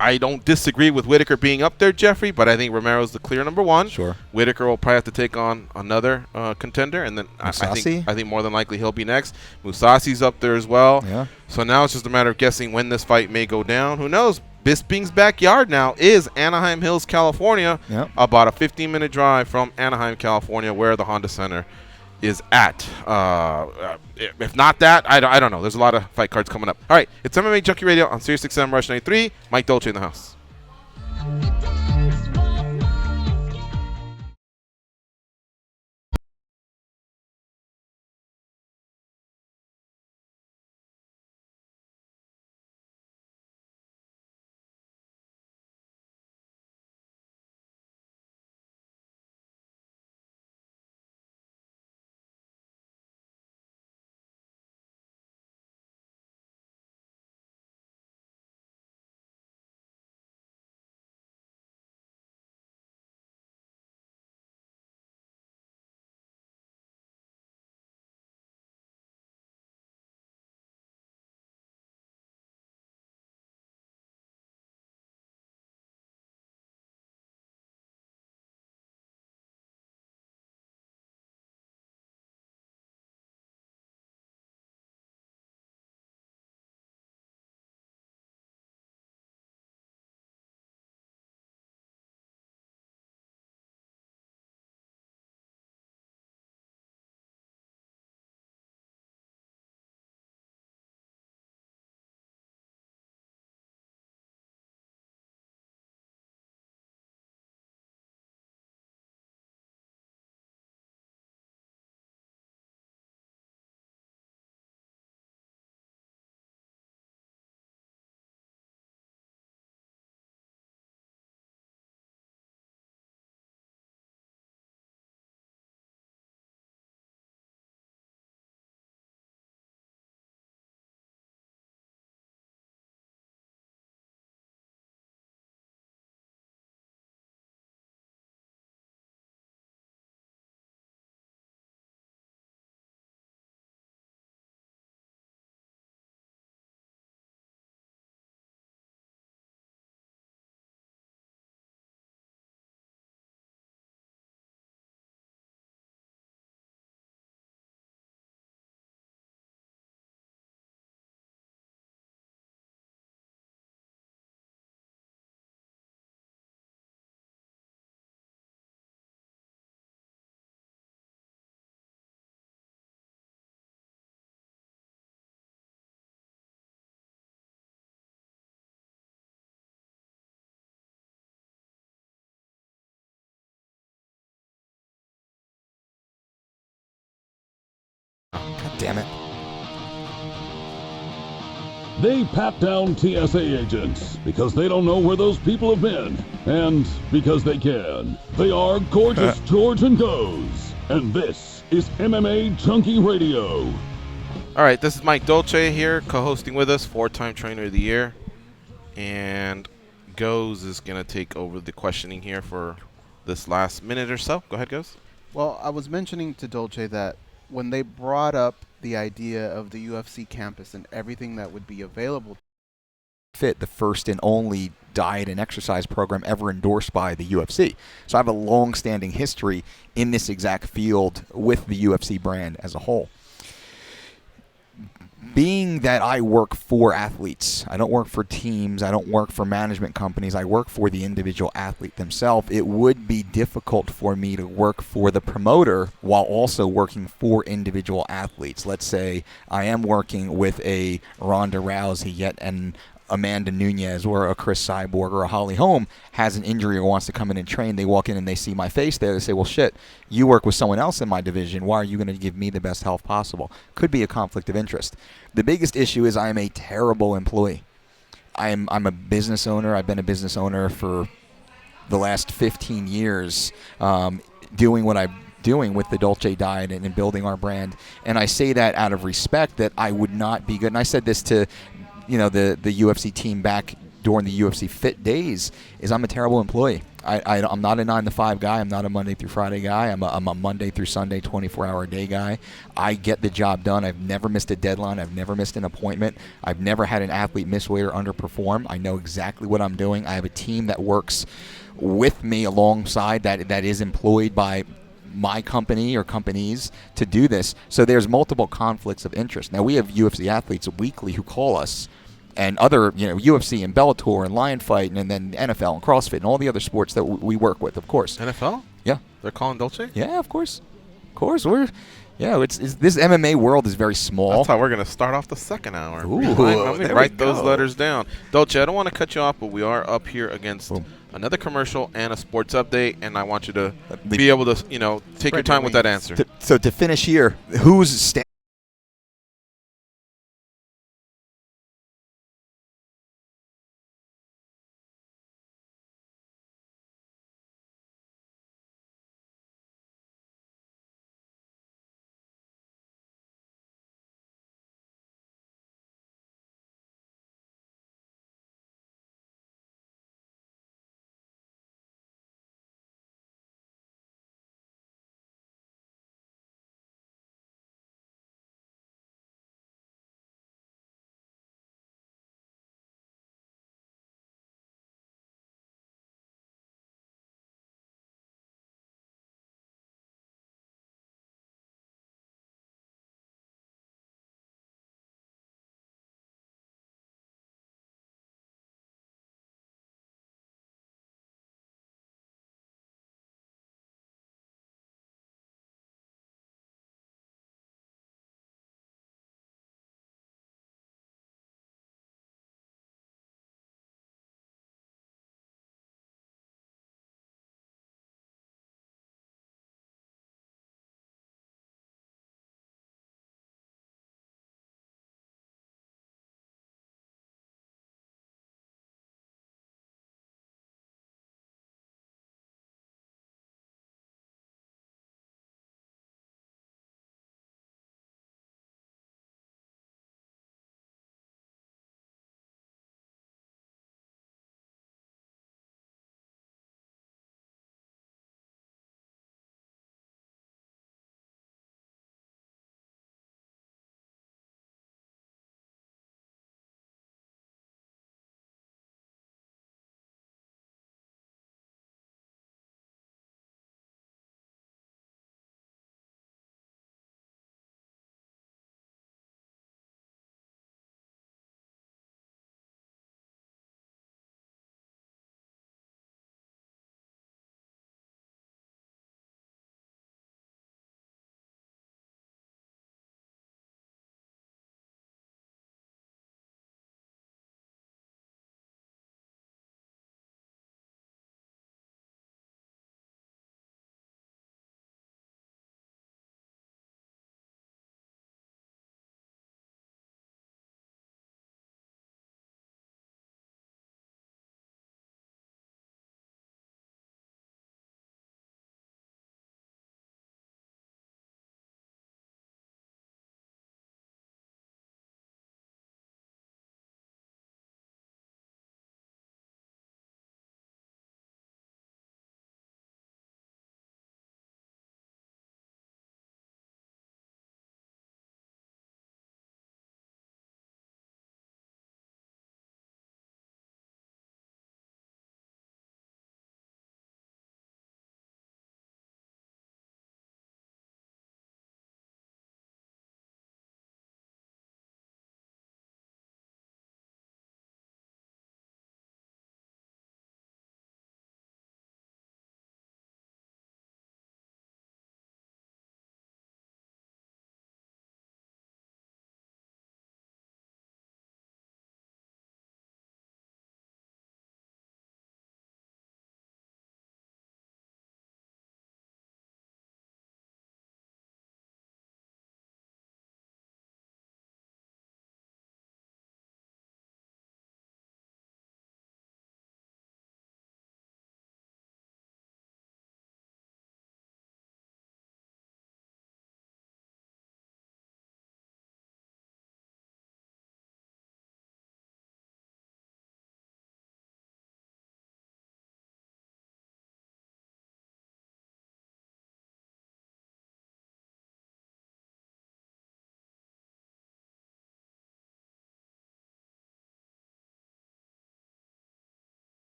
I don't disagree with Whitaker being up there, Jeffrey, but I think Romero's the clear number one. Sure. Whitaker will probably have to take on another contender, and then I Mousasi? think more than likely he'll be next. Musasi's up there as well. Yeah. So now it's just a matter of guessing when this fight may go down. Who knows? Bisping's backyard now is Anaheim Hills, California. Yep. About a 15-minute drive from Anaheim, California, where the Honda Center is at. If not that, I don't know. There's a lot of fight cards coming up. All right, it's MMA Junkie Radio on Sirius XM Rush 93. Mike Dolce in the house. damn it. They pat down TSA agents because they don't know where those people have been, and because they can. They are Gorgeous George and Goes, and this is MMA Junkie Radio. All right, this is Mike Dolce here, co-hosting with us, 4-time Trainer of the Year, and Goes is going to take over the questioning here for this last minute or so. Go ahead, Goes. Well, I was mentioning to Dolce that when they brought up the idea of the UFC campus and everything that would be available, Fit, the first and only diet and exercise program ever endorsed by the UFC. So I have a long-standing history in this exact field with the UFC brand as a whole. Being that I work for athletes, I don't work for teams, I don't work for management companies, I work for the individual athlete themselves, it would be difficult for me to work for the promoter while also working for individual athletes. Let's say I am working with a Ronda Rousey, yet an Amanda Nunes or a Chris Cyborg or a Holly Holm has an injury or wants to come in and train. They walk in and they see my face there. They say, well, shit, you work with someone else in my division. Why are you going to give me the best health possible? Could be a conflict of interest. The biggest issue is I am a terrible employee. I'm a business owner. I've been a business owner for the last 15 years, doing what I'm doing with the Dolce diet and building our brand. And I say that out of respect that I would not be good. And I said this to the UFC team back during the UFC Fit days, is I'm a terrible employee. I'm not a 9-to-5 guy. I'm not a Monday through Friday guy. I'm a Monday through Sunday 24-hour-a-day guy. I get the job done. I've never missed a deadline. I've never missed an appointment. I've never had an athlete miss weight or underperform. I know exactly what I'm doing. I have a team that works with me alongside that is employed by my company or companies to do this. So there's multiple conflicts of interest. Now we have UFC athletes weekly who call us, and other, UFC and Bellator and Lion Fight, and then NFL and CrossFit and all the other sports that we work with, of course. NFL? Yeah. They're calling Dolce? Yeah, of course. Of course. It's this MMA world is very small. That's how we're going to start off the second hour. Ooh, Let me there write we those go. letters down. Dolce, I don't want to cut you off, but we are up here against another commercial and a sports update, and I want you to be able to, take your time with that answer. So to finish here, who's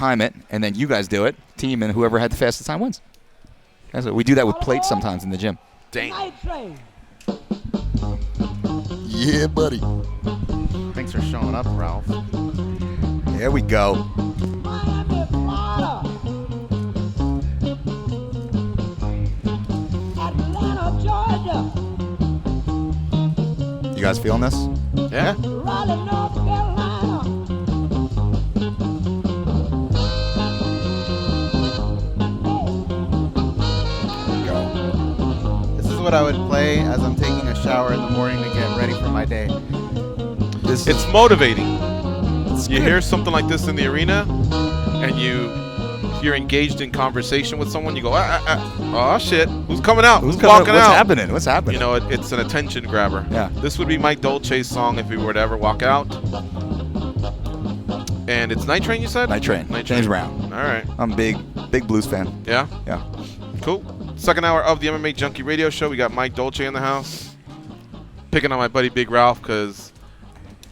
time it, and then you guys do it, team, and whoever had the fastest time wins. That's what we do that with plates sometimes in the gym. Dang. Yeah, buddy. Thanks for showing up, Ralph. There we go. Atlanta, Georgia. You guys feeling this? Yeah. Raleigh, North Carolina. This is what I would play as I'm taking a shower in the morning to get ready for my day. It's motivating. You hear something like this in the arena, and if you're engaged in conversation with someone, you go, oh shit, who's coming out? Who's walking out? What's happening? What's happening? You know, it's an attention grabber. Yeah. This would be Mike Dolce's song if he were to ever walk out. And it's Night Train, you said? Night Train. James Brown. All right. I'm a big blues fan. Yeah? Yeah. Cool. Second hour of the MMA Junkie Radio Show. We got Mike Dolce in the house. Picking on my buddy Big Ralph because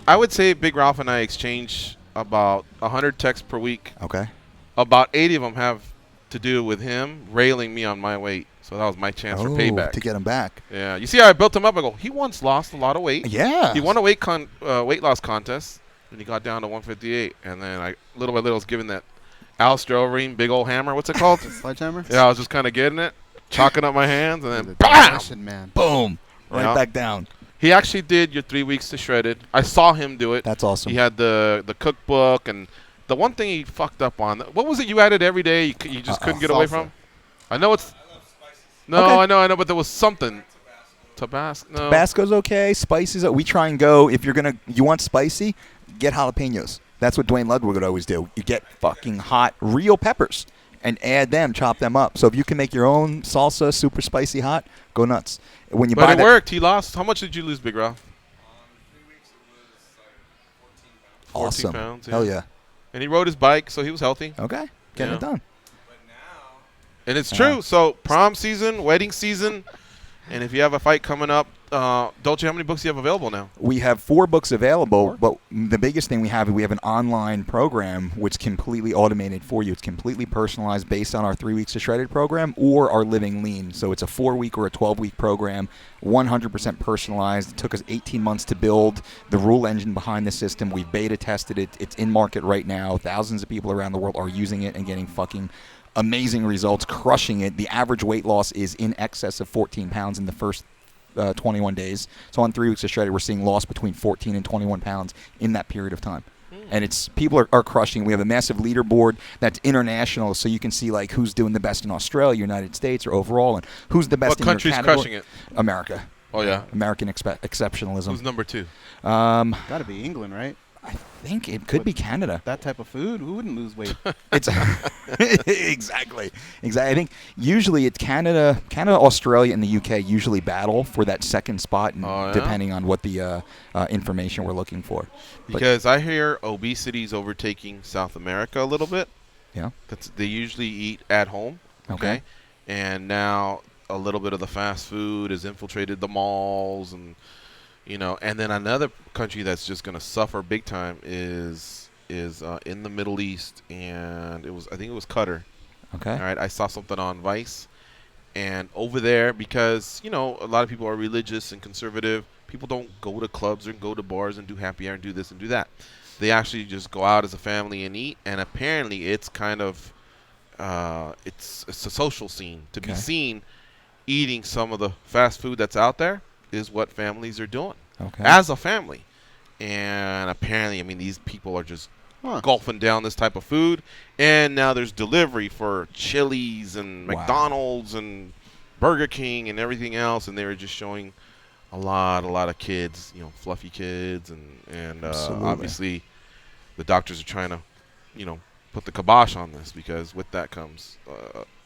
I would say Big Ralph and I exchange about 100 texts per week. Okay. About 80 of them have to do with him railing me on my weight. So that was my chance for payback. To get him back. Yeah. You see how I built him up? I go, he once lost a lot of weight. Yeah. He won a weight loss contest, and he got down to 158. And then I little by little was giving that Al Stroverine big old hammer. What's it called? Sledgehammer? Yeah, I was just kind of getting it, chalking up my hands, and then The bam! demolition man. Boom. Right Yeah. back down. He actually did your 3 weeks to shredded. I saw him do it. That's awesome. He had the cookbook, and the one thing he fucked up on. What was it you added every day? You just couldn't get away salsa. from. I know it's. No, Okay. I know, but there was something. Tabasco. No. Tabasco's okay. Spices. We try and go. If you want spicy, get jalapenos. That's what Dwayne Ludwig would always do. You get fucking hot, real peppers, and add them, chop them up. So if you can make your own salsa, super spicy hot, go nuts. When you But buy it worked. He lost. How much did you lose, Big Ralph? 3 weeks it was like 14 awesome. pounds. Hell yeah. And he rode his bike, so he was healthy. Okay, getting Yeah. it done. And it's true. So prom season, wedding season, and if you have a fight coming up, Dolce, how many books do you have available now? We have 4 books available, but the biggest thing we have an online program which is completely automated for you. It's completely personalized based on our 3 weeks to shredded program or our living lean. So it's a 4-week or a 12-week program, 100% personalized. It took us 18 months to build the rule engine behind the system. We beta tested it. It's in market right now. Thousands of people around the world are using it and getting fucking amazing results, crushing it. The average weight loss is in excess of 14 pounds in the first 21 days. So on 3 weeks of shredded, we're seeing loss between 14 and 21 pounds in that period of time. And people are crushing. We have a massive leaderboard that's international, so you can see like who's doing the best in Australia, United States, or overall, and who's the best What in your country's category. crushing it? America. Oh, yeah. American exceptionalism. Who's number 2? Got to be England, right? I think it could be Canada. That type of food, who wouldn't lose weight? It's exactly. I think usually it's Canada, Australia, and the UK usually battle for that second spot, and depending on what the information we're looking for. Because I hear obesity is overtaking South America a little bit. Yeah. They usually eat at home. Okay. And now a little bit of the fast food has infiltrated the malls, and and then another country that's just going to suffer big time is in the Middle East, and I think it was Qatar. Okay. All right. I saw something on Vice, and over there, because a lot of people are religious and conservative, people don't go to clubs or go to bars and do happy hour and do this and do that. They actually just go out as a family and eat, and apparently it's kind of it's a social scene to be seen eating some of the fast food that's out there. Is what families are doing as a family. And apparently, these people are just gulping down this type of food. And now there's delivery for Chili's and McDonald's and Burger King and everything else. And they were just showing a lot of kids, fluffy kids. And obviously the doctors are trying to, put the kibosh on this, because with that comes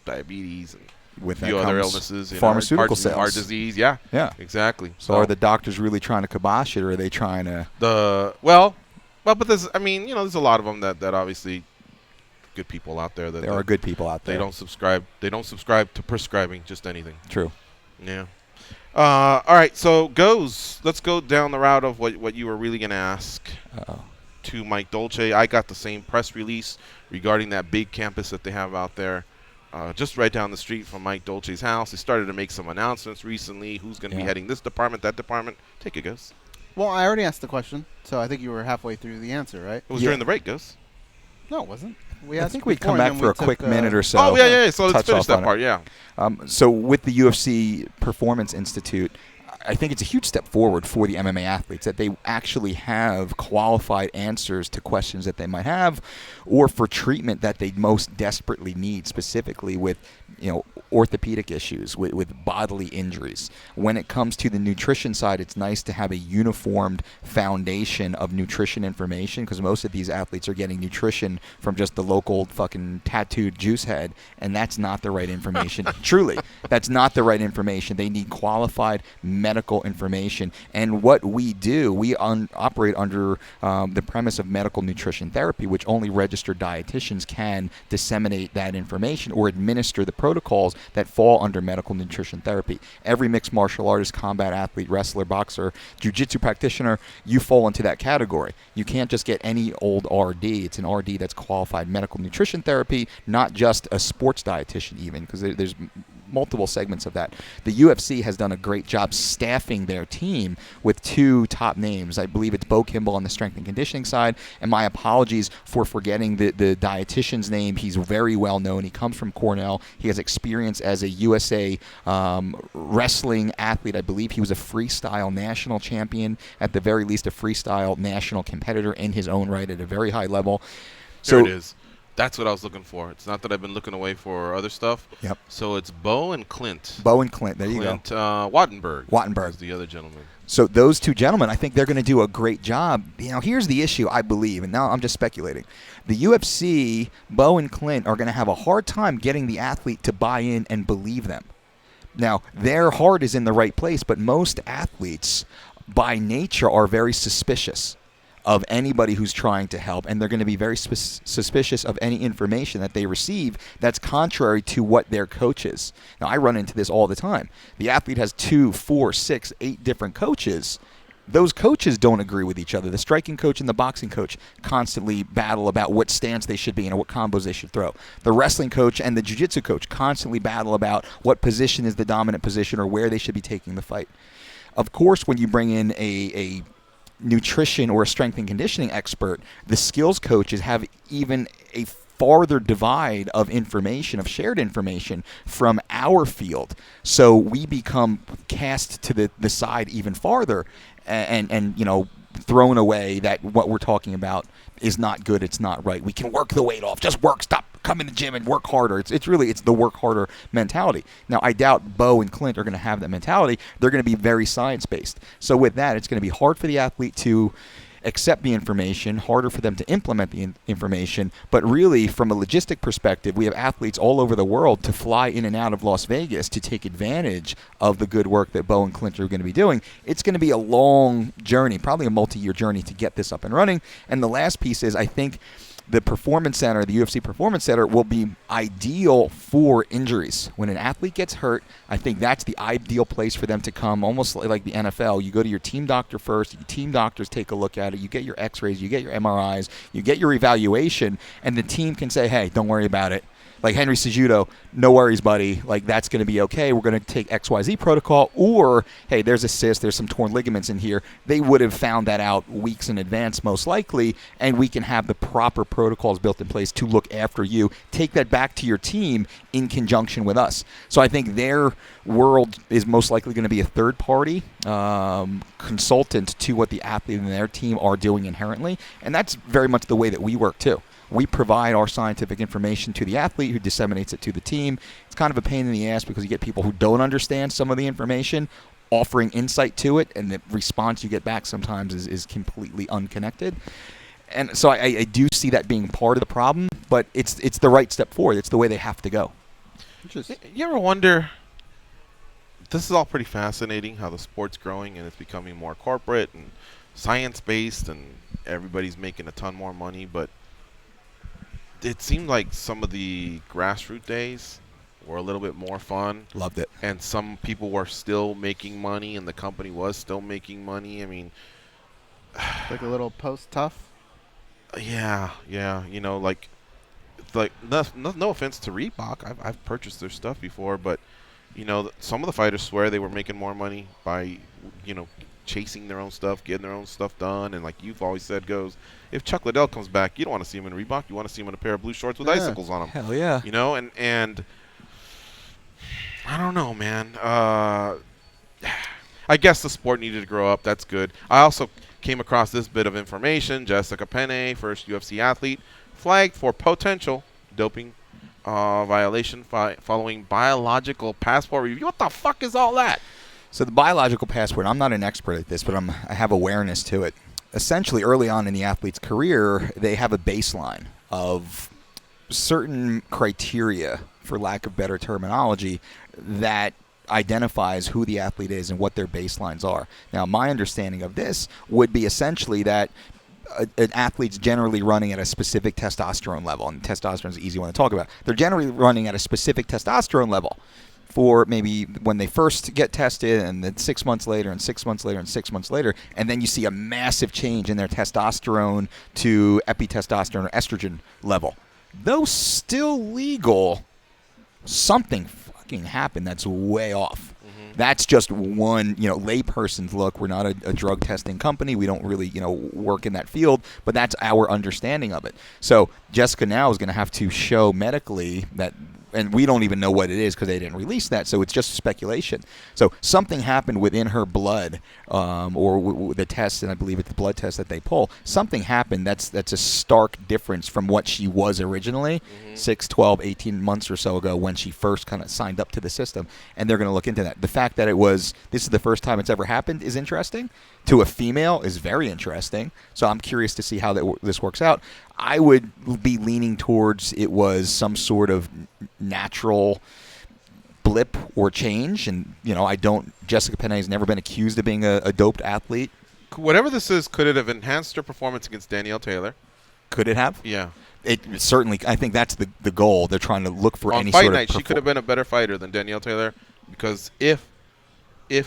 diabetes and with a few other illnesses, pharmaceutical sales, heart disease, yeah, exactly. So are the doctors really trying to kibosh it, or are they trying to? But there's, there's a lot of them that obviously good people out there. There are good people out there. They don't subscribe to prescribing just anything. True. Yeah. All right. So let's go down the route of what you were really gonna ask. to Mike Dolce. I got the same press release regarding that big campus that they have out there. Just right down the street from Mike Dolce's house. They started to make some announcements recently. Who's going to be heading this department, that department? Take it, Gus. Well, I already asked the question, so I think you were halfway through the answer, right? It was during the break, Gus. No, it wasn't. I think we'd come back for a quick minute or so. Oh, yeah. So let's finish that part, yeah. So with the UFC Performance Institute, I think it's a huge step forward for the MMA athletes that they actually have qualified answers to questions that they might have, or for treatment that they most desperately need, specifically with orthopedic issues, with bodily injuries. When it comes to the nutrition side, it's nice to have a uniformed foundation of nutrition information, because most of these athletes are getting nutrition from just the local fucking tattooed juice head, and that's not the right information. Truly, that's not the right information. They need qualified medical information. And what we do, we operate under the premise of medical nutrition therapy, which only registered dietitians can disseminate that information or administer the protocols that fall under medical nutrition therapy. Every mixed martial artist, combat athlete, wrestler, boxer, jiu-jitsu practitioner, you fall into that category. You can't just get any old RD. It's an RD that's qualified medical nutrition therapy, not just a sports dietitian even, because there's multiple segments of that. The UFC has done a great job staffing their team with 2 top names. I believe it's Bo Kimball on the strength and conditioning side, and my apologies for forgetting the dietitian's name. He's very well known. He comes from Cornell. He has experience as a USA wrestling athlete. I believe he was a freestyle national champion, at the very least a freestyle national competitor in his own right at a very high level. Here it is. That's what I was looking for. It's not that I've been looking away for other stuff. Yep. So it's Bo and Clint. Bo and Clint. There you go. Wattenberg. Wattenberg is the other gentleman. So those 2 gentlemen, I think they're going to do a great job. Here's the issue, I believe, and now I'm just speculating. The UFC, Bo and Clint, are going to have a hard time getting the athlete to buy in and believe them. Now, their heart is in the right place, but most athletes, by nature, are very suspicious of anybody who's trying to help, and they're going to be very suspicious of any information that they receive that's contrary to what their coach is. Now, I run into this all the time. The athlete has 2, 4, 6, 8 different coaches. Those coaches don't agree with each other. The striking coach and the boxing coach constantly battle about what stance they should be in or what combos they should throw. The wrestling coach and the jiu-jitsu coach constantly battle about what position is the dominant position or where they should be taking the fight. Of course, when you bring in a nutrition or a strength and conditioning expert, the skills coaches have even a farther divide of information, of shared information from our field. So we become cast to the side even farther and thrown away that what we're talking about is not good, it's not right. We can work the weight off. Just work, stop, come in the gym and work harder. It's really the work harder mentality. Now, I doubt Bo and Clint are going to have that mentality. They're going to be very science-based. So with that, it's going to be hard for the athlete to accept the information, harder for them to implement the information. But really, from a logistic perspective, we have athletes all over the world to fly in and out of Las Vegas to take advantage of the good work that Bo and Clint are going to be doing. It's going to be a long journey, probably a multi-year journey to get this up and running. And the last piece is, I think the Performance Center, the UFC Performance Center, will be ideal for injuries. When an athlete gets hurt, I think that's the ideal place for them to come, almost like the NFL. You go to your team doctor first, your team doctors take a look at it, you get your x-rays, you get your MRIs, you get your evaluation, and the team can say, hey, don't worry about it. Like Henry Cejudo, no worries, buddy. Like, that's going to be okay. We're going to take XYZ protocol. Or, hey, there's a cyst. There's some torn ligaments in here. They would have found that out weeks in advance, most likely, and we can have the proper protocols built in place to look after you. Take that back to your team in conjunction with us. So I think their world is most likely going to be a third-party consultant to what the athlete and their team are doing inherently, and that's very much the way that we work, too. We provide our scientific information to the athlete who disseminates it to the team. It's kind of a pain in the ass because you get people who don't understand some of the information offering insight to it, and the response you get back sometimes is completely unconnected. And so I do see that being part of the problem, but it's the right step forward. It's the way they have to go. You ever wonder, this is all pretty fascinating, how the sport's growing and it's becoming more corporate and science-based and everybody's making a ton more money, but it seemed like some of the grassroots days were a little bit more fun. Loved it. And some people were still making money, and the company was still making money. I mean, like a little post-tough? Yeah. You know, like no offense to Reebok. I've purchased their stuff before, but you know, some of the fighters swear they were making more money by, you know, chasing their own stuff, getting their own stuff done. And like you've always said goes, if Chuck Liddell comes back, you don't want to see him in Reebok. You want to see him in a pair of blue shorts with icicles on them. Hell yeah. You know, and I don't know, man. I guess the sport needed to grow up. That's good. I also came across this bit of information. Jessica Penne, first UFC athlete, flagged for potential doping violation following biological passport review. What the fuck is all that? So the biological passport, I'm not an expert at this, but I have awareness to it. Essentially, early on in the athlete's career, they have a baseline of certain criteria, for lack of better terminology, that identifies who the athlete is and what their baselines are. Now, my understanding of this would be essentially that an athlete's generally running at a specific testosterone level, and testosterone is an easy one to talk about. They're generally running at a specific testosterone level for maybe when they first get tested, and then 6 months later, and 6 months later, and 6 months later, and then you see a massive change in their testosterone to epitestosterone or estrogen level. Though still legal, something fucking happened that's way off. That's just one, layperson's look. We're not a drug testing company. We don't really, work in that field, but that's our understanding of it. So Jessica now is going to have to show medically that, and we don't even know what it is because they didn't release that, so it's just speculation. So something happened within her blood, or the test, and I believe it's the blood test that they pull. Something happened that's a stark difference from what she was originally 6, 12, 18 months or so ago when she first kind of signed up to the system, and they're going to look into that. The fact that this is the first time it's ever happened is interesting. To a female is very interesting, so I'm curious to see how this works out. I would be leaning towards it was some sort of natural blip or change, and Jessica Penne has never been accused of being a doped athlete. Whatever this is, could it have enhanced her performance against Danielle Taylor? Could it have? Yeah. It certainly. I think that's the goal. They're trying to look for any fight sort night, of. She could have been a better fighter than Danielle Taylor, because if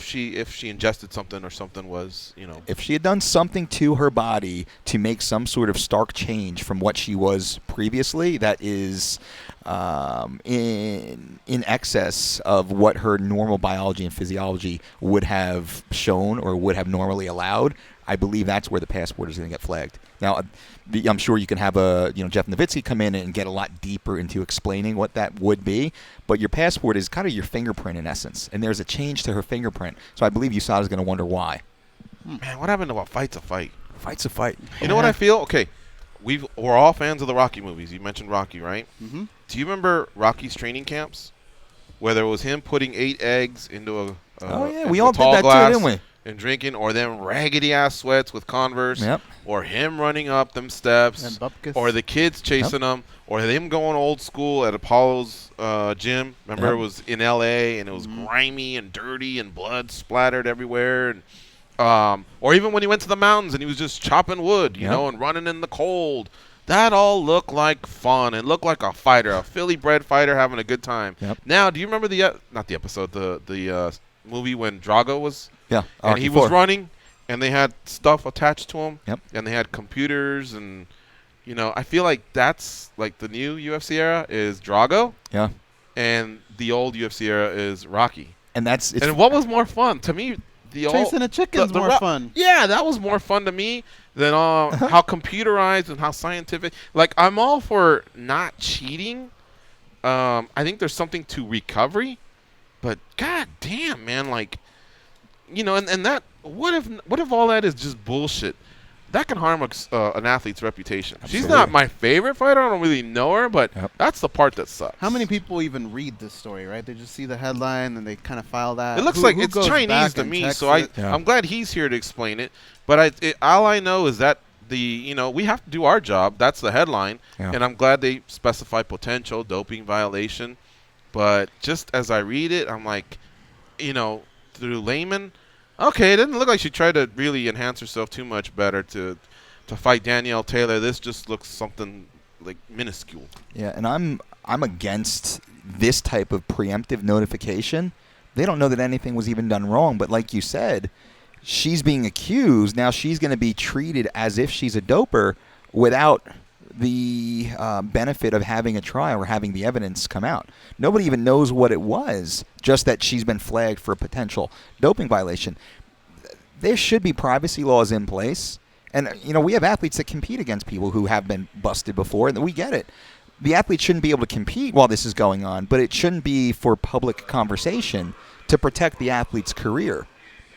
she ingested something or something was, if she had done something to her body to make some sort of stark change from what she was previously, that is in excess of what her normal biology and physiology would have shown or would have normally allowed, I believe that's where the passport is going to get flagged. Now, I'm sure you can have Jeff Nowitzki come in and get a lot deeper into explaining what that would be, but your passport is kind of your fingerprint in essence, and there's a change to her fingerprint. So I believe USADA is going to wonder why. Man, what happened to a fight's a fight? Fight's a fight. You know what I feel? Okay, we're all fans of the Rocky movies. You mentioned Rocky, right? Mm-hmm. Do you remember Rocky's training camps, where it was him putting 8 eggs into we all did that too, didn't we? And drinking, or them raggedy ass sweats with Converse, or him running up them steps, or the kids chasing him, or them going old school at Apollo's gym. Remember, it was in L.A. and it was grimy and dirty and blood splattered everywhere, and or even when he went to the mountains and he was just chopping wood, and running in the cold. That all looked like fun. It looked like a fighter, a Philly-bred fighter having a good time. Now, do you remember not the episode, the movie when Drago was? Yeah, and he was running, and they had stuff attached to him, and they had computers, and I feel like that's like the new UFC era is Drago, and the old UFC era is Rocky, and what was more fun to me? Chasing a chicken's more fun. Yeah, that was more fun to me than how computerized and how scientific. Like, I'm all for not cheating. I think there's something to recovery, but god damn, man, like. And that what if all that is just bullshit? That can harm an athlete's reputation. Absolutely. She's not my favorite fighter. I don't really know her, but that's the part that sucks. How many people even read this story, right? They just see the headline and they kind of file that. It looks like it's Chinese to me, so I'm glad he's here to explain it. But all I know is that we have to do our job. That's the headline, and I'm glad they specify potential doping violation. But just as I read it, I'm like, through layman, okay, it doesn't look like she tried to really enhance herself too much better to fight Danielle Taylor. This just looks something like minuscule. Yeah, and I'm against this type of preemptive notification. They don't know that anything was even done wrong, but like you said, she's being accused. Now she's going to be treated as if she's a doper, without the benefit of having a trial or having the evidence come out. Nobody even knows what it was, just that she's been flagged for a potential doping violation. There should be privacy laws in place. And, we have athletes that compete against people who have been busted before, and we get it. The athletes shouldn't be able to compete while this is going on, but it shouldn't be for public conversation to protect the athlete's career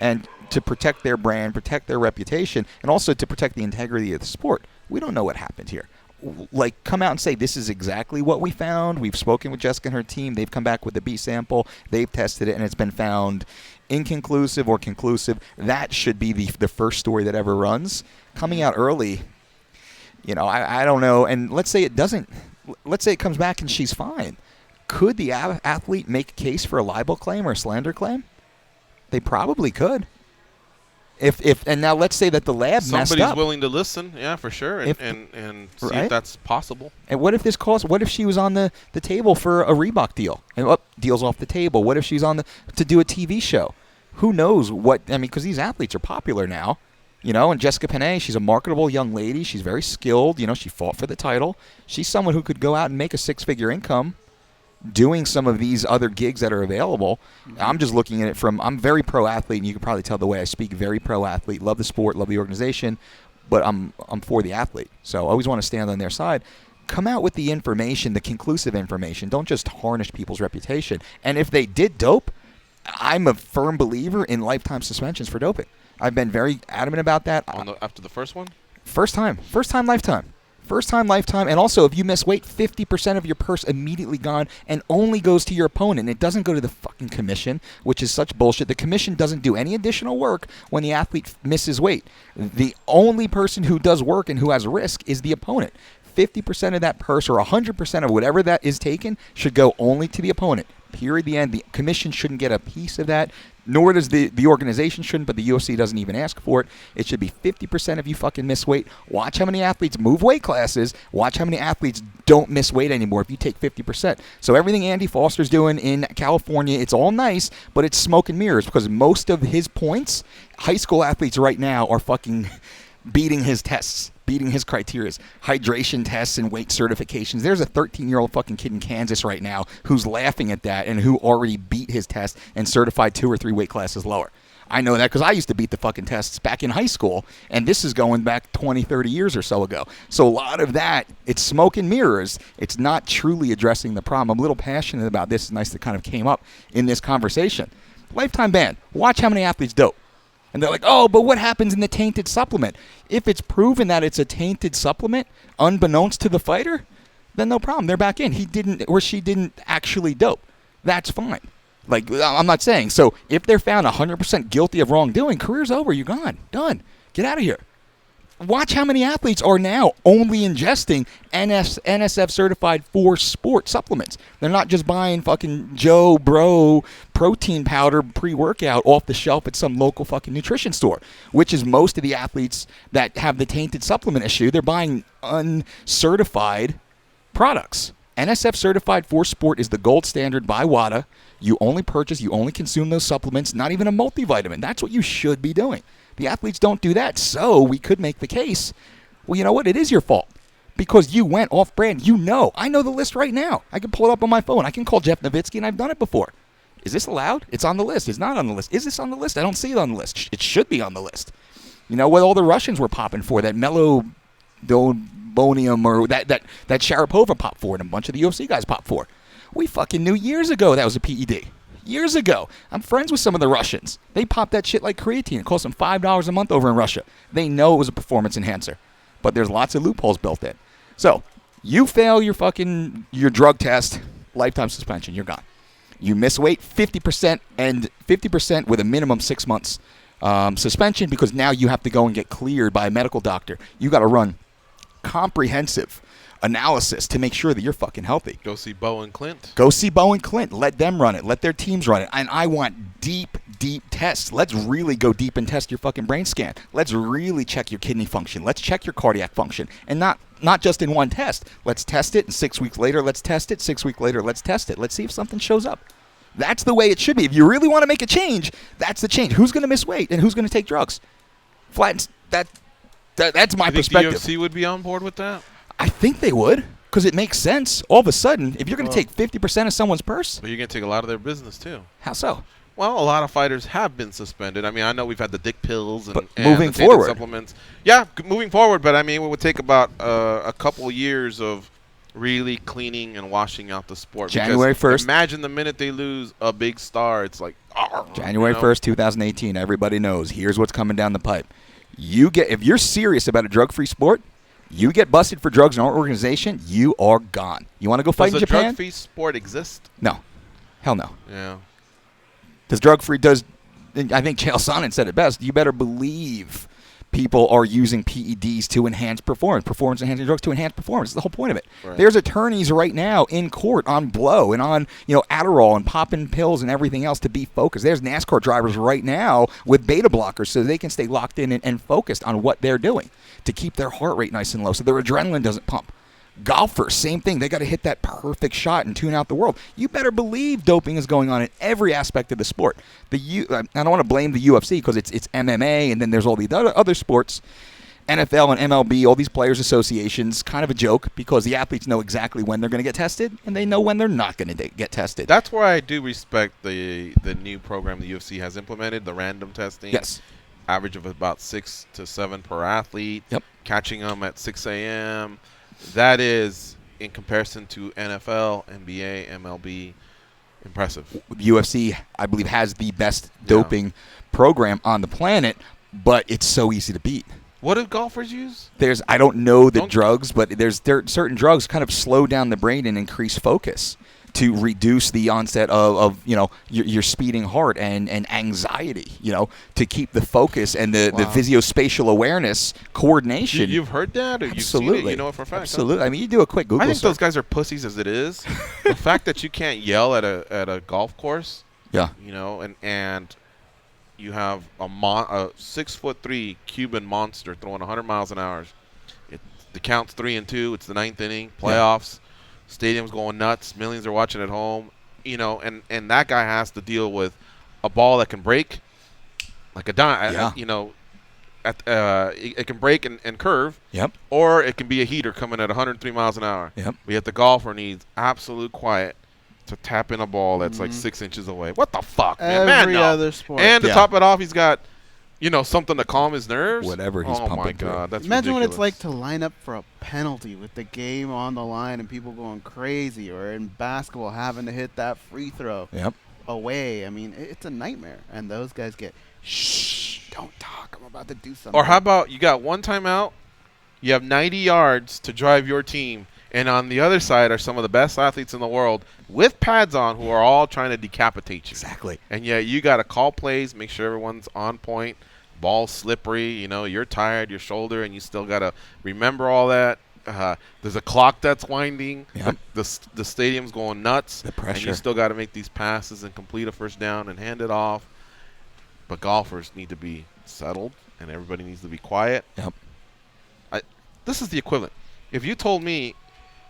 and to protect their brand, protect their reputation, and also to protect the integrity of the sport. We don't know what happened here. Come out and say, this is exactly what we found. We've spoken with Jessica and her team. They've come back with a B sample. They've tested it, and it's been found inconclusive or conclusive. That should be the first story that ever runs. Coming out early, I don't know. And let's say it doesn't. Let's say it comes back and she's fine. Could the athlete make a case for a libel claim or a slander claim? They probably could. And now let's say that the lab messed up. Somebody's willing to listen, yeah, for sure, and see if that's possible. And what if what if she was on the table for a Reebok deal? And deal's off the table. What if she's to do a TV show? Who knows what? Because these athletes are popular now, and Jessica Panay, she's a marketable young lady. She's very skilled. She fought for the title. She's someone who could go out and make a 6-figure income doing some of these other gigs that are available. I'm just looking at it I'm very pro-athlete, and you can probably tell the way I speak, very pro-athlete, love the sport, love the organization, but I'm for the athlete. So I always want to stand on their side. Come out with the information, the conclusive information. Don't just tarnish people's reputation. And if they did dope, I'm a firm believer in lifetime suspensions for doping. I've been very adamant about that. After the first one? First time, lifetime. First time, lifetime, and also if you miss weight, 50% of your purse immediately gone and only goes to your opponent. It doesn't go to the fucking commission, which is such bullshit. The commission doesn't do any additional work when the athlete misses weight. The only person who does work and who has risk is the opponent. 50% of that purse or 100% of whatever that is taken should go only to the opponent. Period. The end. The commission shouldn't get a piece of that. Nor does the organization shouldn't, but the UFC doesn't even ask for it. It should be 50% of you fucking miss weight. Watch how many athletes move weight classes. Watch how many athletes don't miss weight anymore if you take 50%. So everything Andy Foster's doing in California, it's all nice, but it's smoke and mirrors because most of his points, high school athletes right now are fucking beating his tests, beating his criteria, hydration tests and weight certifications. There's a 13-year-old fucking kid in Kansas right now who's laughing at that and who already beat his test and certified 2 or 3 weight classes lower. I know that because I used to beat the fucking tests back in high school, and this is going back 20, 30 years or so ago. So a lot of that, it's smoke and mirrors. It's not truly addressing the problem. I'm a little passionate about this. It's nice that kind of came up in this conversation. Lifetime ban. Watch how many athletes dope. And they're like, oh, but what happens in the tainted supplement? If it's proven that it's a tainted supplement, unbeknownst to the fighter, then no problem. They're back in. He didn't or she didn't actually dope. That's fine. Like, I'm not saying. So if they're found 100% guilty of wrongdoing, career's over. You're gone. Done. Get out of here. Watch how many athletes are now only ingesting NSF certified for sport supplements. They're not just buying fucking Joe Bro protein powder pre-workout off the shelf at some local fucking nutrition store, which is most of the athletes that have the tainted supplement issue. They're buying uncertified products. NSF certified for sport is the gold standard by WADA. You only purchase, you only consume those supplements, not even a multivitamin. That's what you should be doing. The athletes don't do that, so we could make the case, well, you know what? It is your fault because you went off-brand. I know the list right now. I can pull it up on my phone. I can call Jeff Nowitzki, and I've done it before. Is this allowed? It's on the list. It's not on the list. Is this on the list? I don't see it on the list. It should be on the list. What all the Russians were popping for, that melodonium or that Sharapova popped for, and a bunch of the UFC guys popped for. We fucking knew years ago that was a PED. Years ago. I'm friends with some of the Russians. They pop that shit like creatine. It costs them $5 a month over in Russia. They know it was a performance enhancer. But there's lots of loopholes built in. So, you fail your drug test, lifetime suspension. You're gone. You miss weight, 50% and 50% with a minimum 6 months suspension because now you have to go and get cleared by a medical doctor. You got to run comprehensive analysis to make sure that you're fucking healthy. Go see Bo and Clint. Let them run it. Let their teams run it. And I want deep tests. Let's really go deep and test your fucking brain scan. Let's really check your kidney function. Let's check your cardiac function. And not just in one test. Let's test it, and 6 weeks later, let's test it. 6 weeks later, let's test it. Let's see if something shows up. That's the way it should be. If you really want to make a change, that's the change. Who's going to miss weight and who's going to take drugs? That's my You think perspective. the UFC would be on board with that? I think they would, because it makes sense. All of a sudden, if you're going to take 50% of someone's purse, But you're going to take a lot of their business, too. how so? Well, a lot of fighters have been suspended. I mean, I know we've had the dick pills and, But and moving the tainted forward. supplements. Yeah, moving forward. But, I mean, it would take about a couple years of really cleaning and washing out the sport. January Because 1st. Imagine the minute they lose a big star, it's like, January 1st, 2018, everybody knows. Here's what's coming down the pipe. If you're serious about a drug-free sport, you get busted for drugs in our organization, you are gone. You want to go fight Does in a Japan? drug-free sport exist? No. Hell no. Yeah. I think Chael Sonnen said it best. You better believe people are using PEDs to enhance performance-enhancing drugs to enhance performance. That's the whole point of it. Right. There's attorneys right now in court on blow and on Adderall and popping pills and everything else to be focused. There's NASCAR drivers right now with beta blockers so they can stay locked in and focused on what they're doing to keep their heart rate nice and low so their adrenaline doesn't pump. Golfers, same thing. They got to hit that perfect shot and tune out the world. You better believe doping is going on in every aspect of the sport. I don't want to blame the UFC because it's MMA, and then there's all the other sports, NFL and MLB, all these players' associations. Kind of a joke because the athletes know exactly when they're going to get tested, and they know when they're not going to get tested. That's where I do respect the new program the UFC has implemented, the random testing. Yes. Average of about 6 to 7 per athlete. Yep. Catching them at 6 a.m. That is, in comparison to NFL, NBA, MLB, impressive. The UFC, I believe, has the best doping program on the planet, but it's so easy to beat. What do golfers use? I don't know the drugs, but there's certain drugs kind of slow down the brain and increase focus to reduce the onset of your speeding heart and anxiety, to keep the focus and the visuospatial awareness coordination. You've heard that, or you've seen it? You know it for a fact. Absolutely. Huh? I mean, you do a quick Google I think search. those guys are pussies as it is. The fact that you can't yell at a golf course, and you have a 6'3" Cuban monster throwing 100 miles an hour. The count's 3-2. It's the 9th inning. Playoffs. Stadium's going nuts. Millions are watching at home. And that guy has to deal with a ball that can break, like a dime. It can break and curve. Yep. Or it can be a heater coming at 103 miles an hour. Yep. Yet the golfer needs absolute quiet to tap in a ball that's like 6 inches away. What the fuck, man? Every other sport. And to top it off, he's got something to calm his nerves. Whatever he's pumping Oh my God, through. that's Imagine ridiculous. what it's like to line up for a penalty with the game on the line and people going crazy, or in basketball having to hit that free throw away. I mean, it's a nightmare. And those guys get, shh, don't talk. I'm about to do something. Or how about you got one timeout, you have 90 yards to drive your team, and on the other side are some of the best athletes in the world with pads on who are all trying to decapitate you. Exactly. And you got to call plays, make sure everyone's on point. Ball's slippery, you're tired, your shoulder, and you still got to remember all that. There's a clock that's winding. Yep. The stadium's going nuts. The pressure. And you still got to make these passes and complete a first down and hand it off. But golfers need to be settled, and everybody needs to be quiet. Yep. This is the equivalent. If you told me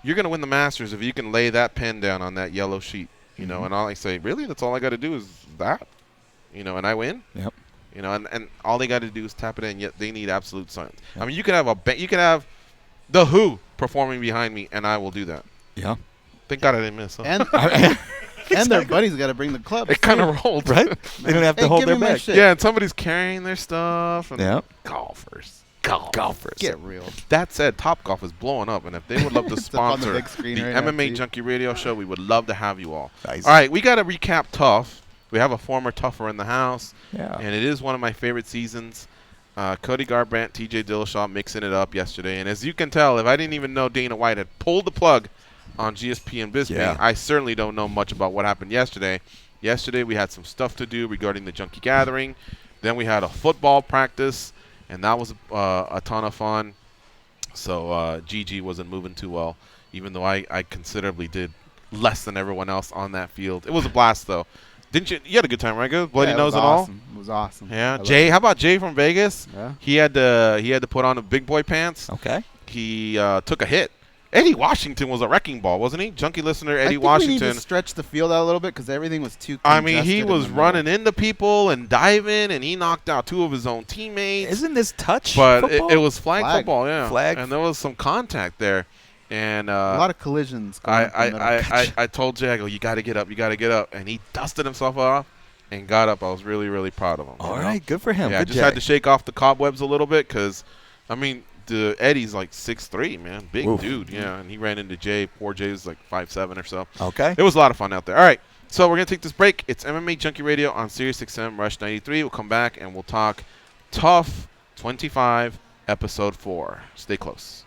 you're going to win the Masters if you can lay that pen down on that yellow sheet, and I say, really? That's all I got to do is that? And I win? Yep. And all they got to do is tap it in. Yet they need absolute silence. Yep. I mean, you could have the Who performing behind me, and I will do that. Yeah. Thank God I didn't miss. Huh? And their buddies got to bring the club. It kind of rolled, right? They don't have to hold their back. Yeah, and somebody's carrying their stuff. And Golfers. Get real. That said, Topgolf is blowing up, and if they would love to sponsor big screen the right now, MMA too. Junkie Radio Show, we would love to have you all. Nice. All right, we got to recap Tough. We have a former Tougher in the house, and it is one of my favorite seasons. Cody Garbrandt, TJ Dillashaw mixing it up yesterday, and as you can tell, if I didn't even know Dana White had pulled the plug on GSP and Bisping, I certainly don't know much about what happened yesterday. Yesterday we had some stuff to do regarding the Junkie Gathering. Then we had a football practice, and that was a ton of fun. So GG wasn't moving too well, even though I considerably did less than everyone else on that field. It was a blast, though. Didn't you? You had a good time, right? Good bloody nose and all. It was awesome. Yeah, Jay. How about Jay from Vegas? Yeah. He had to put on the big boy pants. Okay. He took a hit. Eddie Washington was a wrecking ball, wasn't he? Junkie listener Eddie I think Washington. we need to stretch the field out a little bit because everything was too I mean, he congested was in the running middle. into people and diving, and he knocked out 2 of his own teammates. Isn't this touch But football? it was flag football, yeah. Flag. And there was some contact there. And A lot of collisions. Going up the middle. I told Jay, I go, you got to get up, you got to get up. And he dusted himself off and got up. I was really, really proud of him. All right, good for him. Yeah, I good just Jay. had to shake off the cobwebs a little bit because, I mean, the Eddie's like 6'3", man. Big Oof. dude, yeah. And he ran into Jay. Poor Jay was like 5'7" or so. Okay. It was a lot of fun out there. All right, so we're going to take this break. It's MMA Junkie Radio on Sirius XM Rush 93. We'll come back and we'll talk Tough 25, Episode 4. Stay close.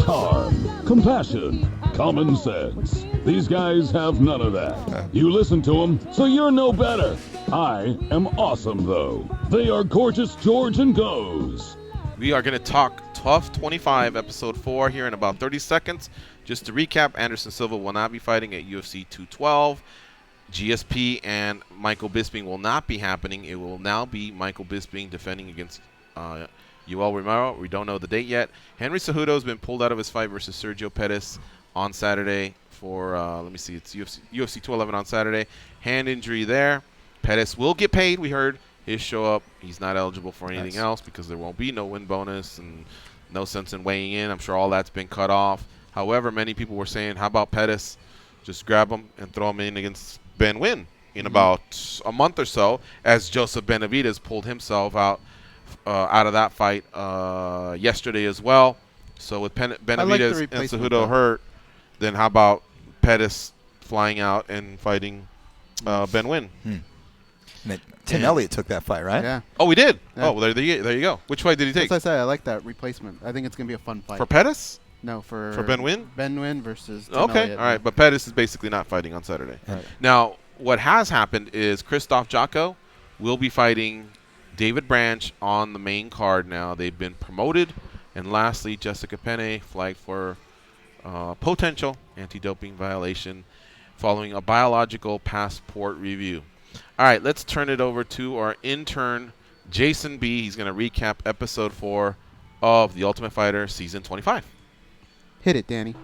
heart, compassion, common sense. These guys have none of that. You listen to them, so you're no better. I am awesome, though. They are Gorgeous George and Goes. We are going to talk Tough 25, Episode 4 here in about 30 seconds. Just to recap, Anderson Silva will not be fighting at UFC 212. GSP and Michael Bisping will not be happening. It will now be Michael Bisping defending against Yoel Romero. We don't know the date yet. Henry Cejudo has been pulled out of his fight versus Sergio Pettis on Saturday for, let me see, it's UFC 211 on Saturday. Hand injury there. Pettis will get paid, we heard. His show up. He's not eligible for anything else because there won't be no win bonus and no sense in weighing in. I'm sure all that's been cut off. However, many people were saying, how about Pettis? Just grab him and throw him in against Ben Nguyen in about a month or so, as Joseph Benavidez pulled himself out of that fight yesterday as well. So with Benavidez and Cejudo hurt, then how about Pettis flying out and fighting Ben Nguyen? Tim Elliott took that fight, right? Yeah. Oh, we did? Yeah. Oh, well, there you go. Which fight did he take? As I said, I like that replacement. I think it's going to be a fun fight. For Pettis? No, for Ben Nguyen? Ben Nguyen versus Tim Okay, Elliott. all right. But Pettis is basically not fighting on Saturday. Right. Now, what has happened is Christoph Jocko will be fighting David Branch on the main card now. They've been promoted. And lastly, Jessica Penne flagged for potential anti-doping violation following a biological passport review. All right, let's turn it over to our intern, Jason B. He's going to recap Episode 4 of The Ultimate Fighter Season 25. Hit it, Danny.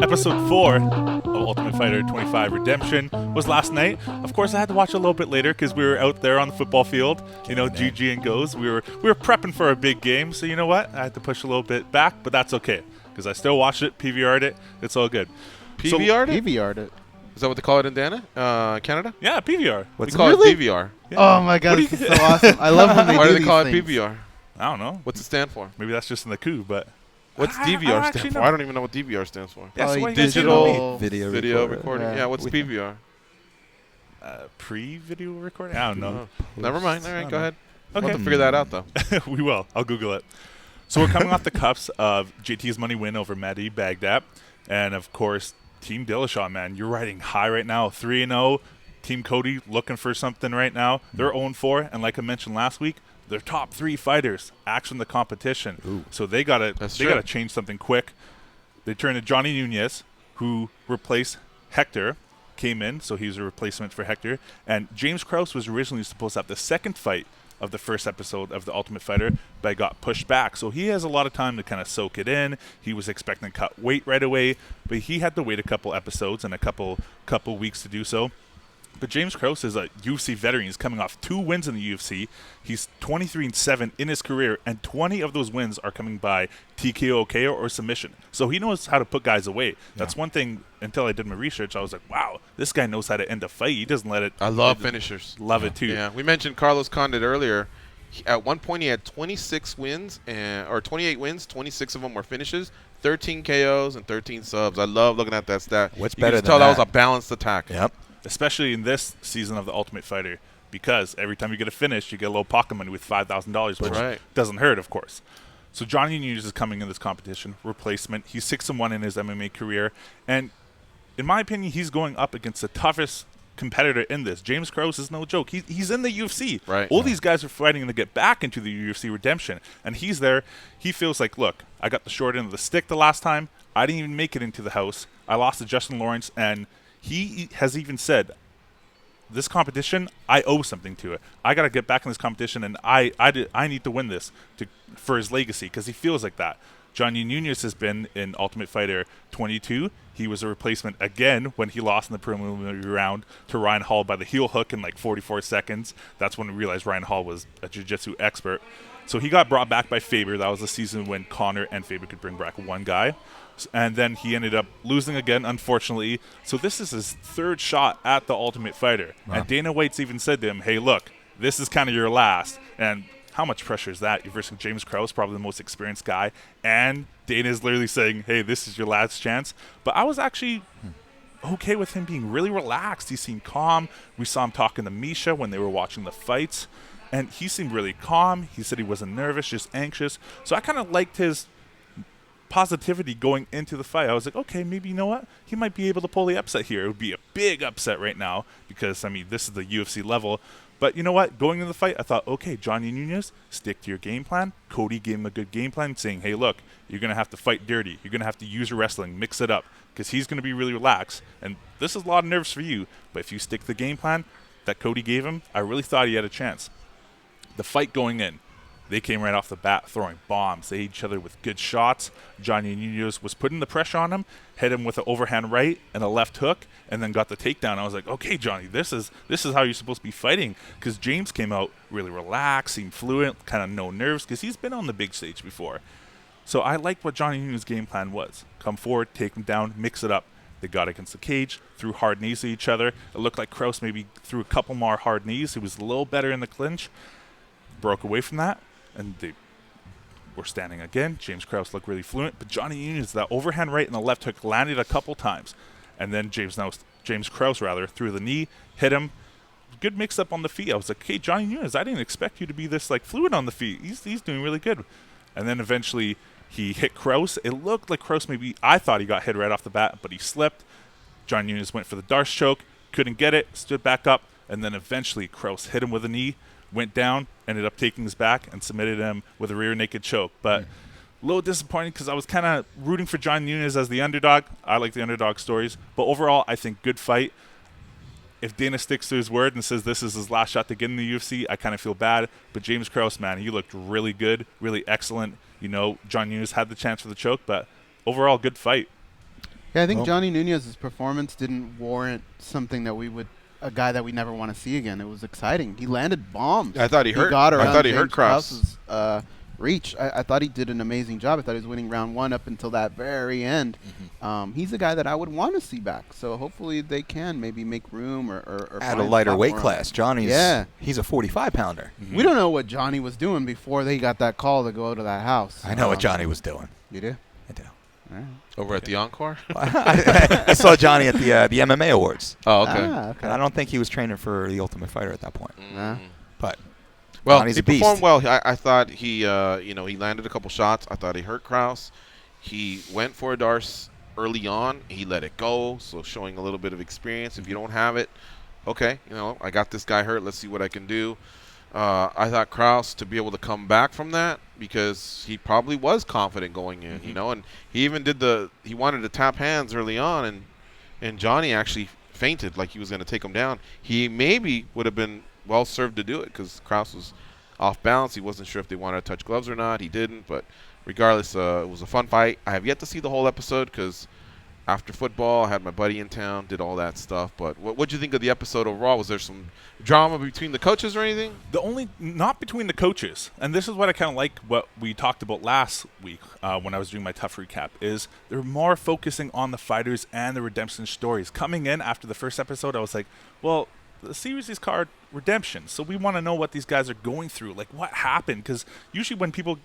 Episode 4 of Ultimate Fighter 25 Redemption was last night. Of course, I had to watch it a little bit later because we were out there on the football field. You know, GG and Goes. We were prepping for a big game, so you know what? I had to push a little bit back, but that's okay because I still watched it, PVR'd it. It's all good. PVR'd it? PVR'd it. Is that what they call it in Canada? Yeah, PVR. We call it DVR. Yeah. Oh my God, this is so awesome! I love when they Why do do they these call things. it PVR? I don't know. What's it stand for? Maybe that's just in the coup, but what's I DVR actually stand for? know. I don't even know what DVR stands for. Yeah, so Probably what you guys digital know video recording. Yeah, what's PVR? Pre-video recording? I don't know. Never mind. All right, go ahead. Okay. We'll have to figure that out, though. We will. I'll Google it. So we're coming off the cuffs of JT's money win over Mehdi Baghdad. And, of course, Team Dillashaw, man. You're riding high right now. 3-0. Team Cody looking for something right now. They're 0-4. And like I mentioned last week, their top 3 fighters axing the competition. Ooh. So they gotta change something quick. They turned to Johnny Nunez, who replaced Hector. Came in, so he's a replacement for Hector. And James Krause was originally supposed to have the second fight of the first episode of The Ultimate Fighter, but got pushed back. So he has a lot of time to kind of soak it in. He was expecting to cut weight right away, but he had to wait a couple episodes and a couple weeks to do so. But James Krause is a UFC veteran. He's coming off 2 wins in the UFC. He's 23-7 in his career, and 20 of those wins are coming by TKO, KO, or submission. So he knows how to put guys away. That's one thing. Until I did my research, I was like, wow, this guy knows how to end a fight. He doesn't let it. I love finishers. Love it, too. Yeah, we mentioned Carlos Condit earlier. At one point, he had 26 wins, or 28 wins. 26 of them were finishes, 13 KOs, and 13 subs. I love looking at that stat. What's you better can than tell that? Was a balanced attack. Yep. Especially in this season of The Ultimate Fighter, because every time you get a finish, you get a little pocket money with $5,000, which doesn't hurt, of course. So Johnny Nunez is coming in this competition, replacement. He's 6-1 in his MMA career, and in my opinion, he's going up against the toughest competitor in this. James Krause is no joke. He's in the UFC. Right. All these guys are fighting to get back into the UFC redemption, and he's there. He feels like, look, I got the short end of the stick the last time. I didn't even make it into the house. I lost to Justin Lawrence, and he has even said, this competition, I owe something to it. I got to get back in this competition, and I need to win this for his legacy, because he feels like that. Johnny Nunez has been in Ultimate Fighter 22. He was a replacement again when he lost in the preliminary round to Ryan Hall by the heel hook in like 44 seconds. That's when we realized Ryan Hall was a jiu-jitsu expert. So he got brought back by Faber. That was the season when Connor and Faber could bring back one guy. And then he ended up losing again, unfortunately. So this is his 3rd shot at the Ultimate Fighter. Wow. And Dana White's even said to him, hey, look, this is kind of your last. And how much pressure is that? You're versing James Krause, probably the most experienced guy. And Dana's literally saying, hey, this is your last chance. But I was actually okay with him being really relaxed. He seemed calm. We saw him talking to Misha when they were watching the fights, and he seemed really calm. He said he wasn't nervous, just anxious. So I kind of liked his positivity going into the fight. I was like, okay, maybe, you know what? He might be able to pull the upset here. It would be a big upset right now because, I mean, this is the UFC level. But you know what? Going into the fight, I thought, okay, Johnny Nunez, stick to your game plan. Cody gave him a good game plan saying, hey, look, you're going to have to fight dirty. You're going to have to use your wrestling, mix it up, because he's going to be really relaxed. And this is a lot of nerves for you. But if you stick to the game plan that Cody gave him, I really thought he had a chance. The fight going in, they came right off the bat throwing bombs. They hit each other with good shots. Johnny Nunez was putting the pressure on him, hit him with an overhand right and a left hook, and then got the takedown. I was like, okay, Johnny, this is how you're supposed to be fighting, because James came out really relaxed, seemed fluent, kind of no nerves, because he's been on the big stage before. So I liked what Johnny Nunez's game plan was. Come forward, take him down, mix it up. They got against the cage, threw hard knees at each other. It looked like Krause maybe threw a couple more hard knees. He was a little better in the clinch. Broke away from that, and they were standing again. James Krause looked really fluent, but Johnny Nunez, that overhand right and the left hook landed a couple times. And then James Krause threw the knee, hit him. Good mix up on the feet. I was like, hey, Johnny Nunez, I didn't expect you to be this fluid on the feet. He's doing really good. And then eventually he hit Krause. It looked like Krause I thought he got hit right off the bat, but he slipped. Johnny Nunez went for the Darce choke, couldn't get it, stood back up, and then eventually Krause hit him with a knee, went down, ended up taking his back, and submitted him with a rear naked choke. But a little disappointing because I was kind of rooting for Johnny Nunez as the underdog. I like the underdog stories. But overall, I think good fight. If Dana sticks to his word and says this is his last shot to get in the UFC, I kind of feel bad. But James Krause, man, he looked really good, really excellent. You know, Johnny Nunez had the chance for the choke, but overall, good fight. Yeah, I think Johnny Nunez's performance didn't warrant something that a guy that we never want to see again. It was exciting. He landed bombs. I thought he hurt. I thought he hurt Krause. Reach. I thought he did an amazing job. I thought he was winning round one up until that very end. He's a guy that I would want to see back. So hopefully they can maybe make room or add a lighter weight class. Johnny's he's a 45-pounder. We don't know what Johnny was doing before they got that call to go to that house. I know what Johnny was doing. You do? I do. All right. Over at the Encore? I saw Johnny at the MMA Awards. Oh, okay. Okay. And I don't think he was training for the Ultimate Fighter at that point. But well, Johnny's he a beast. performed well. I thought he landed a couple shots. I thought he hurt Krause. He went for a Darce early on. He let it go, so showing a little bit of experience. If you don't have it, okay, I got this guy hurt. Let's see what I can do. I thought Krause to be able to come back from that, because he probably was confident going in, and he even he wanted to tap hands early on, and Johnny actually fainted like he was going to take him down. He maybe would have been well served to do it because Krause was off balance. He wasn't sure if they wanted to touch gloves or not. He didn't, but regardless, it was a fun fight. I have yet to see the whole episode because after football, I had my buddy in town, did all that stuff. But what'd you think of the episode overall? Was there some drama between the coaches or anything? Not between the coaches. And this is what I kind of like what we talked about last week when I was doing my tough recap, is they're more focusing on the fighters and the redemption stories. Coming in after the first episode, I was like, well, the series is called Redemption, so we want to know what these guys are going through. Like, what happened? Because usually when people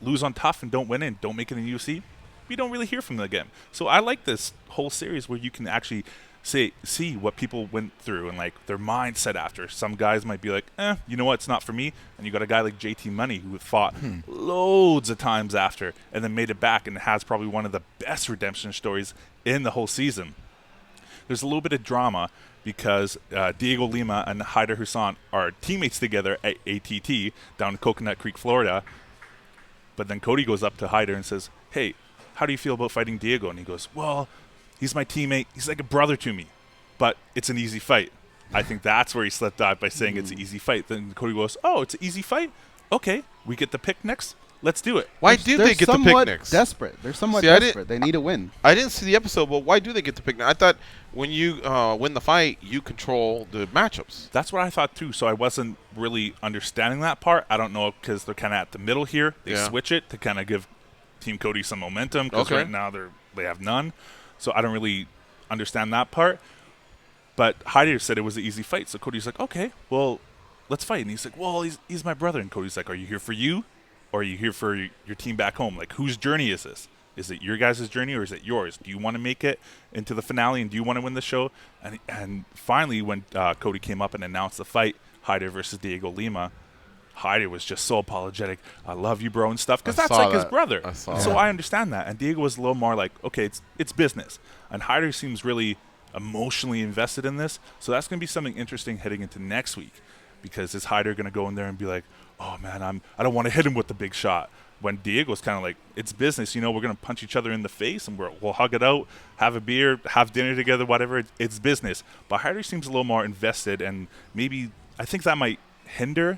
lose on tough and don't win and don't make it in the UFC, we don't really hear from them again. So I like this whole series where you can actually see what people went through and their mindset after. Some guys might be like, you know what, it's not for me. And you got a guy like JT Money who fought loads of times after and then made it back and has probably one of the best redemption stories in the whole season. There's a little bit of drama because Diego Lima and Haider Hussein are teammates together at ATT down in Coconut Creek, Florida. But then Cody goes up to Haider and says, hey, how do you feel about fighting Diego? And he goes, well, he's my teammate. He's like a brother to me, but it's an easy fight. I think that's where he slipped out by saying it's an easy fight. Then Cody goes, oh, it's an easy fight? Okay, we get the pick next. Let's do it. Why do they get the pick next? They're somewhat desperate. They need a win. I didn't see the episode, but why do they get the pick next? I thought when you win the fight, you control the matchups. That's what I thought too, so I wasn't really understanding that part. I don't know because they're kind of at the middle here. They switch it to kind of give Team Cody some momentum because right now they have none. So I don't really understand that part. But Haider said it was an easy fight. So Cody's like, okay, well, let's fight. And he's like, well, he's my brother. And Cody's like, are you here for you? Or are you here for your team back home? Like, whose journey is this? Is it your guys' journey or is it yours? Do you want to make it into the finale and do you want to win the show? And finally, when Cody came up and announced the fight, Hyder versus Diego Lima, Hyder was just so apologetic. I love you, bro, and stuff, because that's like his brother. So I understand that. And Diego was a little more like, okay, it's business. And Hyder seems really emotionally invested in this. So that's going to be something interesting heading into next week, because is Hyder going to go in there and be like, oh, man, I don't want to hit him with the big shot? When Diego's kind of like, it's business, we're going to punch each other in the face and we'll hug it out, have a beer, have dinner together, whatever. It's business. But Hyder seems a little more invested, and maybe I think that might hinder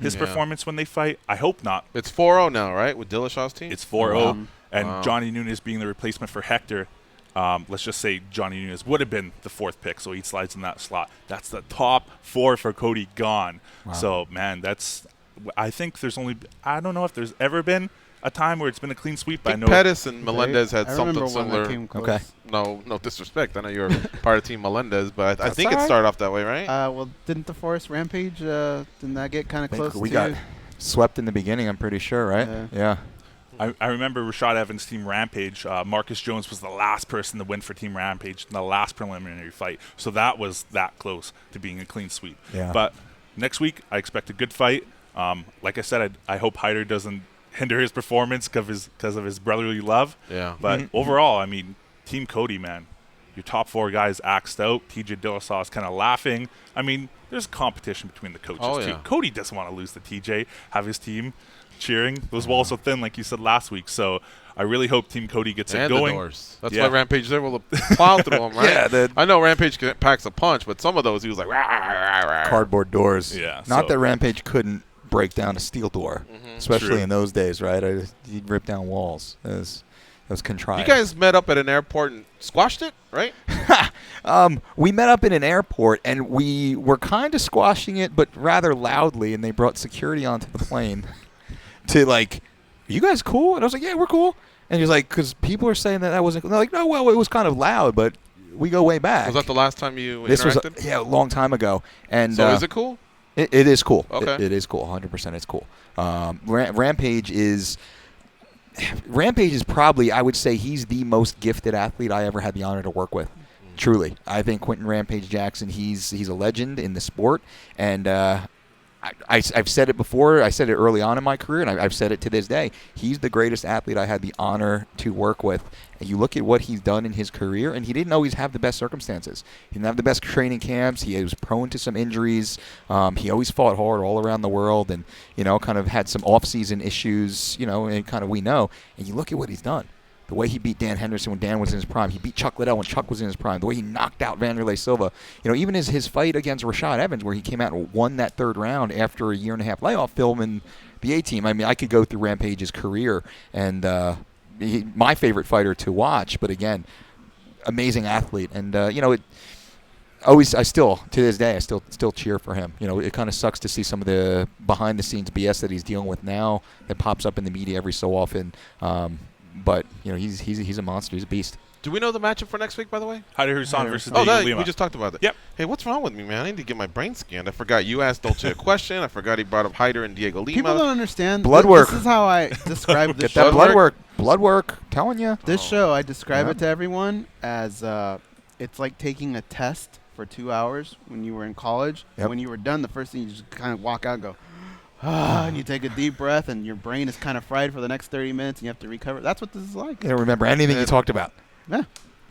his performance when they fight. I hope not. It's 4-0 now, right, with Dillashaw's team? It's 4-0, and Johnny Nunes being the replacement for Hector. Let's just say Johnny Nunes would have been the 4th pick, so he slides in that slot. That's the top 4 for Cody gone. Wow. So, man, I think I don't know if there's ever been a time where it's been a clean sweep. I know Pettis and Melendez had something similar. Okay. No disrespect. I know you're part of Team Melendez, but I think it started off that way, right? Well, didn't the Forest Rampage, didn't that get kind of close? We got swept in the beginning, I'm pretty sure, right? Yeah. I remember Rashad Evans' Team Rampage. Marcus Jones was the last person to win for Team Rampage in the last preliminary fight. So that was that close to being a clean sweep. Yeah. But next week, I expect a good fight. Like I said, I hope Hyder doesn't hinder his performance because of his brotherly love. Yeah. But overall, I mean, Team Cody, man, your top 4 guys axed out. TJ Dillashaw is kind of laughing. I mean, there's competition between the coaches, too. Cody doesn't want to lose to TJ, have his team cheering. Those walls are thin, like you said last week. So I really hope Team Cody gets it going. The doors. That's why Rampage there will plow through them, right? I know Rampage packs a punch, but some of those he was like, rah, rah, rah. Cardboard doors. Yeah. Not that Rampage couldn't break down a steel door, especially in those days, right? He'd rip down walls. It was contrived. You guys met up at an airport and squashed it, right? We met up in an airport, and we were kind of squashing it, but rather loudly, and they brought security onto the plane to, like, are you guys cool? And I was like, yeah, we're cool. And he's like, because people are saying that wasn't cool. They're like, no, well, it was kind of loud, but we go way back. Was that the last time you interacted? This was, a long time ago. And so is it cool? It is cool. Okay. It is cool. 100% it's cool. Rampage is probably, I would say, he's the most gifted athlete I ever had the honor to work with. Truly. I think Quentin Rampage Jackson, he's a legend in the sport. And I've said it before. I said it early on in my career, and I've said it to this day. He's the greatest athlete I had the honor to work with. And you look at what he's done in his career, and he didn't always have the best circumstances. He didn't have the best training camps. He was prone to some injuries. He always fought hard all around the world, and kind of had some off-season issues. And kind of we know. And you look at what he's done. The way he beat Dan Henderson when Dan was in his prime. He beat Chuck Liddell when Chuck was in his prime. The way he knocked out Vanderlei Silva. Even his fight against Rashad Evans, where he came out and won that 3rd round after a 1.5-year layoff, filming the A-Team. I mean, I could go through Rampage's career, and my favorite fighter to watch. But again, amazing athlete, and I still to this day I still cheer for him. It kind of sucks to see some of the behind-the-scenes BS that he's dealing with now that pops up in the media every so often. But he's a monster. He's a beast. Do we know the matchup for next week, by the way? Hyder Hussein versus Diego Lima. We just talked about it. Yep. Hey, what's wrong with me, man? I need to get my brain scanned. I forgot you asked Dolce a question. I forgot he brought up Hyder and Diego Lima. People don't understand. Blood work. This is how I describe this show. Get that blood work. Blood work. Telling you. This show, I describe it to everyone as it's like taking a test for 2 hours when you were in college. Yep. And when you were done, the first thing you just kind of walk out and go, and you take a deep breath, and your brain is kind of fried for the next 30 minutes, and you have to recover. That's what this is like. You don't remember anything you talked about. Yeah.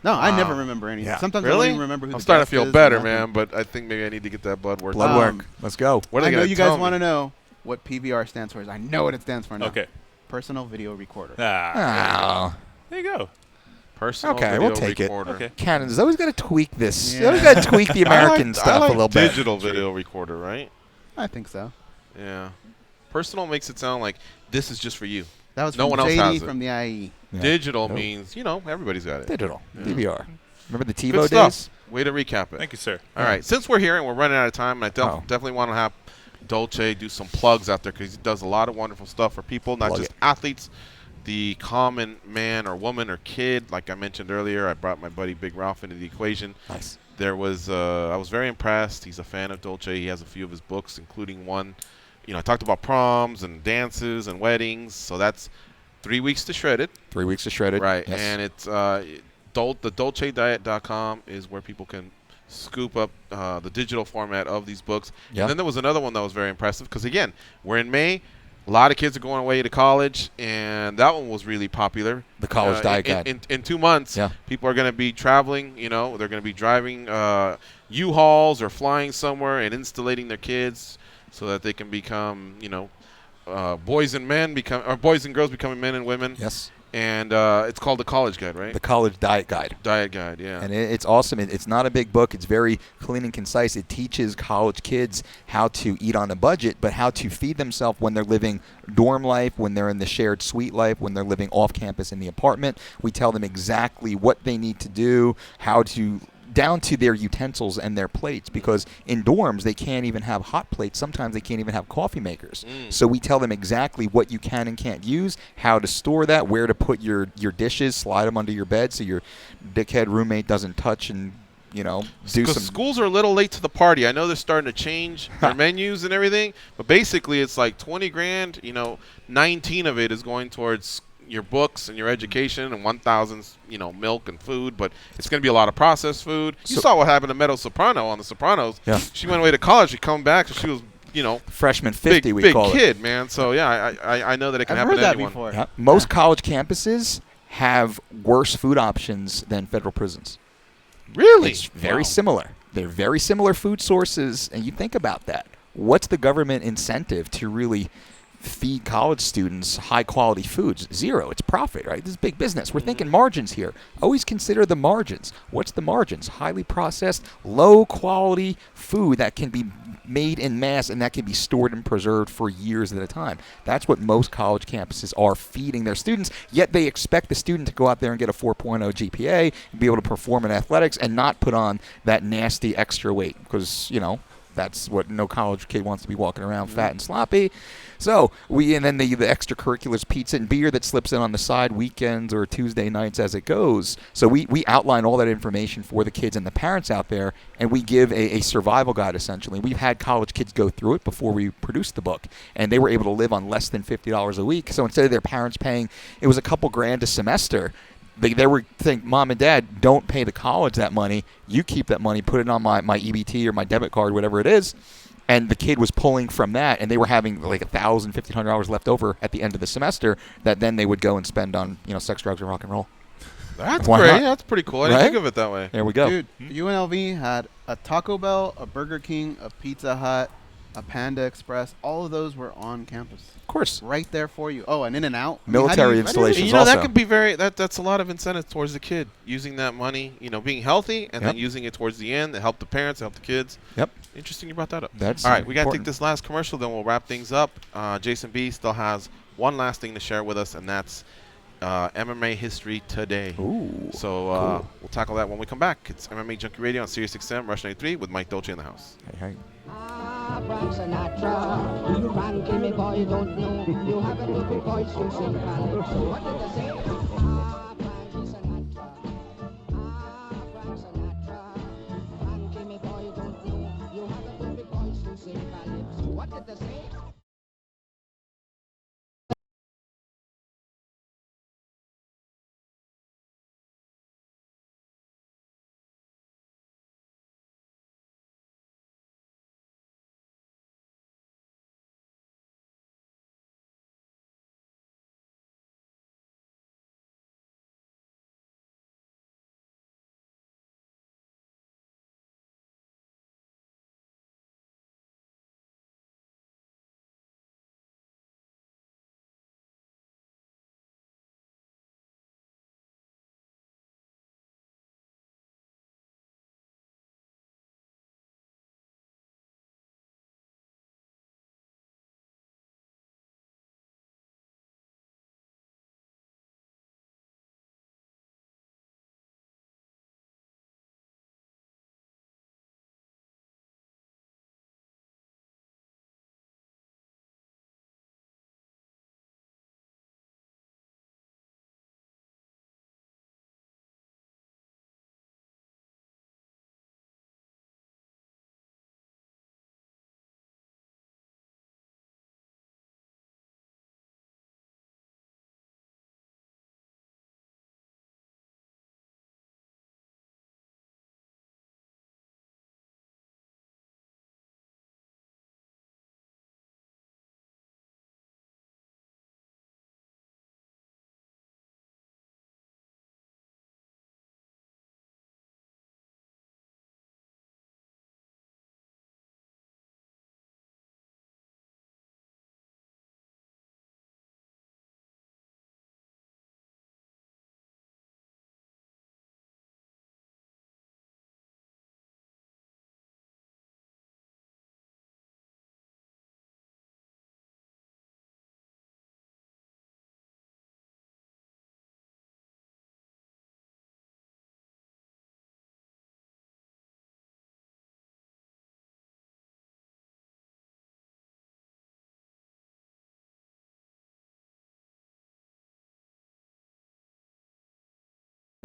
No, I never remember anything. Yeah. Sometimes I don't even remember who I'm the starting guest to feel is better, man, but I think maybe I need to get that blood work. Blood work. Let's go. What are I they know gonna you tell guys me? want to know what PVR stands for. I know what it stands for now. Okay. Personal video recorder. There you go. Personal okay, video we'll take recorder. it. Okay. Canada's always got to tweak this. Yeah. Always got to tweak the American stuff a little bit. Digital video recorder, right? I think so. Yeah. Personal makes it sound like this is just for you. That was no from one else JD has it. from the IE. Yeah. Digital means, everybody's got it. Digital. DVR. Remember the Good TiVo stuff. days? Way to recap it. Thank you, sir. All right. Since we're here and we're running out of time, and I definitely want to have Dolce do some plugs out there because he does a lot of wonderful stuff for people, not just athletes, the common man or woman or kid. Like I mentioned earlier, I brought my buddy Big Ralph into the equation. Nice. There was I was very impressed. He's a fan of Dolce. He has a few of his books, including one. I talked about proms and dances and weddings. So that's 3 weeks to shred it. 3 weeks to shred it. Right. Yes. And it's the DolceDiet.com is where people can scoop up the digital format of these books. Yeah. And then there was another one that was very impressive because, again, we're in May. A lot of kids are going away to college, and that one was really popular. The College Diet Guide. In 2 months, people are going to be traveling. You know, they're going to be driving U-Hauls or flying somewhere and installating their kids so that they can become, you know, boys and girls becoming men and women. Yes. And it's called the College Guide, right? The College Diet Guide. Diet Guide, yeah. And it's awesome. It's not a big book. It's very clean and concise. It teaches college kids how to eat on a budget, but how to feed themselves when they're living dorm life, when they're in the shared suite life, when they're living off campus in the apartment. We tell them exactly what they need to do, how to down to their utensils and their plates, because in dorms they can't even have hot plates. Sometimes they can't even have coffee makers. So we tell them exactly what you can and can't use, how to store that, where to put your dishes, slide them under your bed so your dickhead roommate doesn't touch and, you know, do some. Schools are a little late to the party. I know they're starting to change their menus and everything, but basically it's like 20 grand, you know, 19 of it is going towards your books and your education, and 1,000, you know, milk and food, but it's going to be a lot of processed food. You saw what happened to Meadow Soprano on The Sopranos. Yeah. She went away to college. She come back, so she was, you know, freshman 50. Big call kid, it. man. So yeah, I know that it can I've happen heard to that anyone. before. Yeah. Most college campuses have worse food options than federal prisons. Really? It's very similar. They're very similar food sources, and you think about that. What's the government incentive to really feed college students high-quality foods? Zero. It's profit, right? This is big business. We're thinking margins here. Always consider the margins. What's the margins? Highly processed, low-quality food that can be made in mass and that can be stored and preserved for years at a time. That's what most college campuses are feeding their students, yet they expect the student to go out there and get a 4.0 GPA and be able to perform in athletics and not put on that nasty extra weight because, you know, that's what no college kid wants to be walking around fat and sloppy. So and then the extracurriculars, pizza and beer that slips in on the side weekends or Tuesday nights as it goes. So we outline all that information for the kids and the parents out there, and we give a survival guide essentially. We've had college kids go through it before we produced the book, and they were able to live on less than $50 a week. So instead of their parents paying, it was a couple grand a semester. They were thinking, Mom and Dad, don't pay the college that money. You keep that money, put it on my EBT or my debit card, whatever it is. And the kid was pulling from that, and they were having like $1,000, $1,500 left over at the end of the semester that then they would go and spend on, you know, sex, drugs, and rock and roll. That's great. That's pretty cool. I didn't think of it that way. There we go. Dude, UNLV had a Taco Bell, a Burger King, a Pizza Hut, a Panda Express. All of those were on campus. Of course. Right there for you. Oh, an In-N-Out. Military installations you know, also. that could be that's a lot of incentive towards the kid, using that money, you know, being healthy, and then using it towards the end to help the parents, help the kids. Yep. Interesting you brought that up. That's all right, we got to take important. this last commercial, then we'll wrap things up. Jason B still has one last thing to share with us, and that's MMA history today. Ooh. So cool. we'll tackle that when we come back. It's MMA Junkie Radio on Sirius XM, Rush 93 with Mike Dolce in the house. Hey. Frank Sinatra, you Frankie, me boy, don't know. You have a little voice, you sing calypso. What did they say? Frankie Sinatra, Frank Sinatra, Frankie, me boy, don't know. You have a little voice, you sing calypso. What did they say?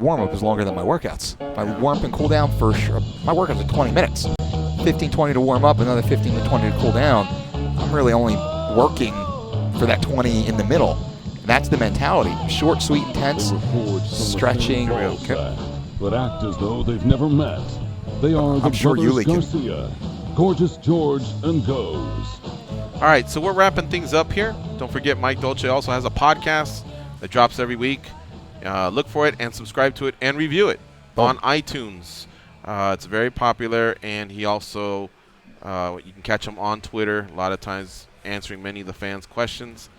warm-up is longer than my workouts. My warm-up and cool-down for sure. My workouts are 20 minutes. 15, 20 to warm up, another 15 to 20 to cool down. I'm really only working for that 20 in the middle. That's the mentality. Short, sweet, intense, stretching. But act as though they've never met. They are the I'm sure brothers Yuli can. Garcia, Gorgeous George and Goes. All right, so we're wrapping things up here. Don't forget, Mike Dolce also has a podcast that drops every week. Look for it and subscribe to it and review it on iTunes. It's very popular, and he also, you can catch him on Twitter, a lot of times answering many of the fans' questions,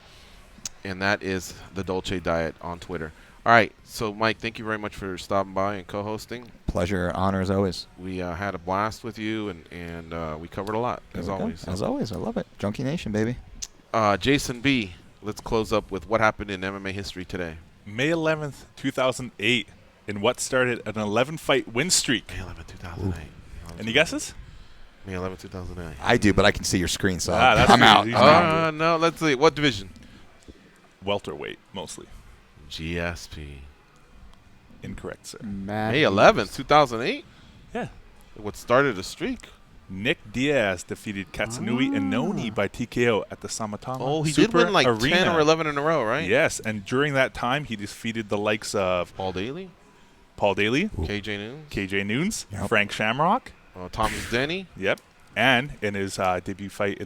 and that is the Dolce Diet on Twitter. All right, so Mike, thank you very much for stopping by and co-hosting. Pleasure, honor as always. We had a blast with you, and we covered a lot, as always. As always, I love it. Junkie Nation, baby. Jason B., let's close up with what happened in MMA history today. May 11th, 2008, in what started an 11-fight win streak. May 11th, 2008. Any guesses? May 11th, 2008. I do, but I can see your screen, so that's I'm out. No, let's see. What division? Welterweight, mostly. GSP. Incorrect, sir. May 11th, 2008? Yeah. What started a streak? Nick Diaz defeated Katsunui Inoni by TKO at the Samatama Oh, he Super did win like Arena. 10 or 11 in a row, right? Yes, and during that time, he defeated the likes of Paul Daly, KJ Noons, Yep. Frank Shamrock, Thomas Denny. Yep. And in his debut fight,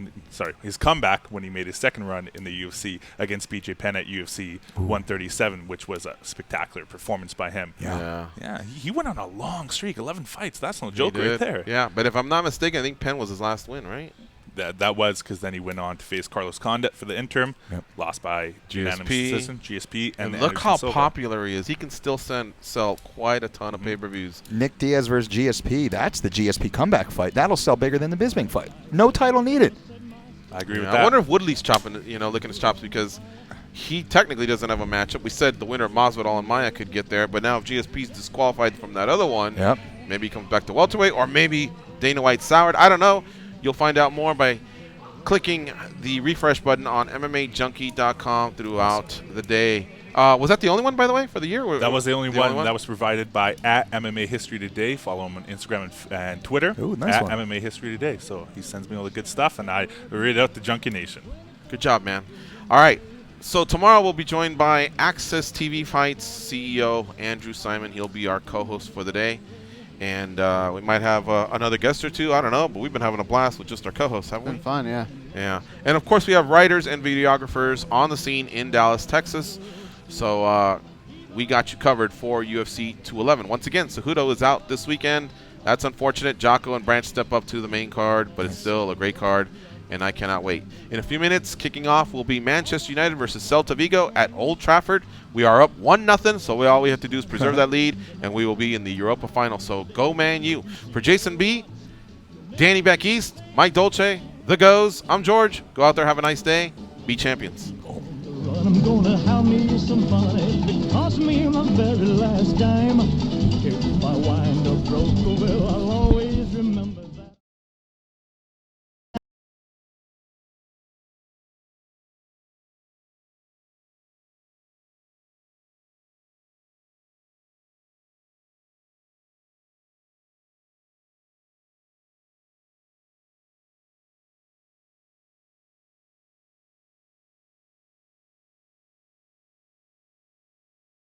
his comeback when he made his second run in the UFC against BJ Penn at UFC 137, which was a spectacular performance by him. Yeah. He went on a long streak, 11 fights. That's no joke right there. Yeah, but if I'm not mistaken, I think Penn was his last win, right? That was because then he went on to face Carlos Condit for the interim, lost by unanimous decision, GSP, and look how Silva. popular he is. He can still sell quite a ton of pay-per-views. Nick Diaz versus GSP. That's the GSP comeback fight. That'll sell bigger than the Bisping fight. No title needed. I agree with I that. wonder if Woodley's licking his chops because he technically doesn't have a matchup. We said the winner of Masvidal and Maia could get there, but now if GSP's disqualified from that other one, maybe he comes back to welterweight, or maybe Dana White soured. I don't know. You'll find out more by clicking the refresh button on MMAjunkie.com throughout the day. Was that the only one, by the way, for the year? That was the only one that was provided by at MMA History Today. Follow him on Instagram and Twitter at MMA History Today. So he sends me all the good stuff, and I read it out to Junkie Nation. Good job, man. All right. So tomorrow we'll be joined by Access TV Fights CEO Andrew Simon. He'll be our co-host for the day. And we might have another guest or two. I don't know, but we've been having a blast with just our co-hosts, haven't we? Been fun, yeah. Yeah. And, of course, we have writers and videographers on the scene in Dallas, Texas. So we got you covered for UFC 211. Once again, Cejudo is out this weekend. That's unfortunate. Jocko and Branch step up to the main card, but it's still a great card, and I cannot wait. In a few minutes, kicking off will be Manchester United versus Celta Vigo at Old Trafford. We are up 1-0, so all we have to do is preserve that lead, and we will be in the Europa final. So go Man U. For Jason B., Danny back east, Mike Dolce, The Goes, I'm George. Go out there, have a nice day. Be champions. I'm gonna have me some fun. It cost me my very last dime. If I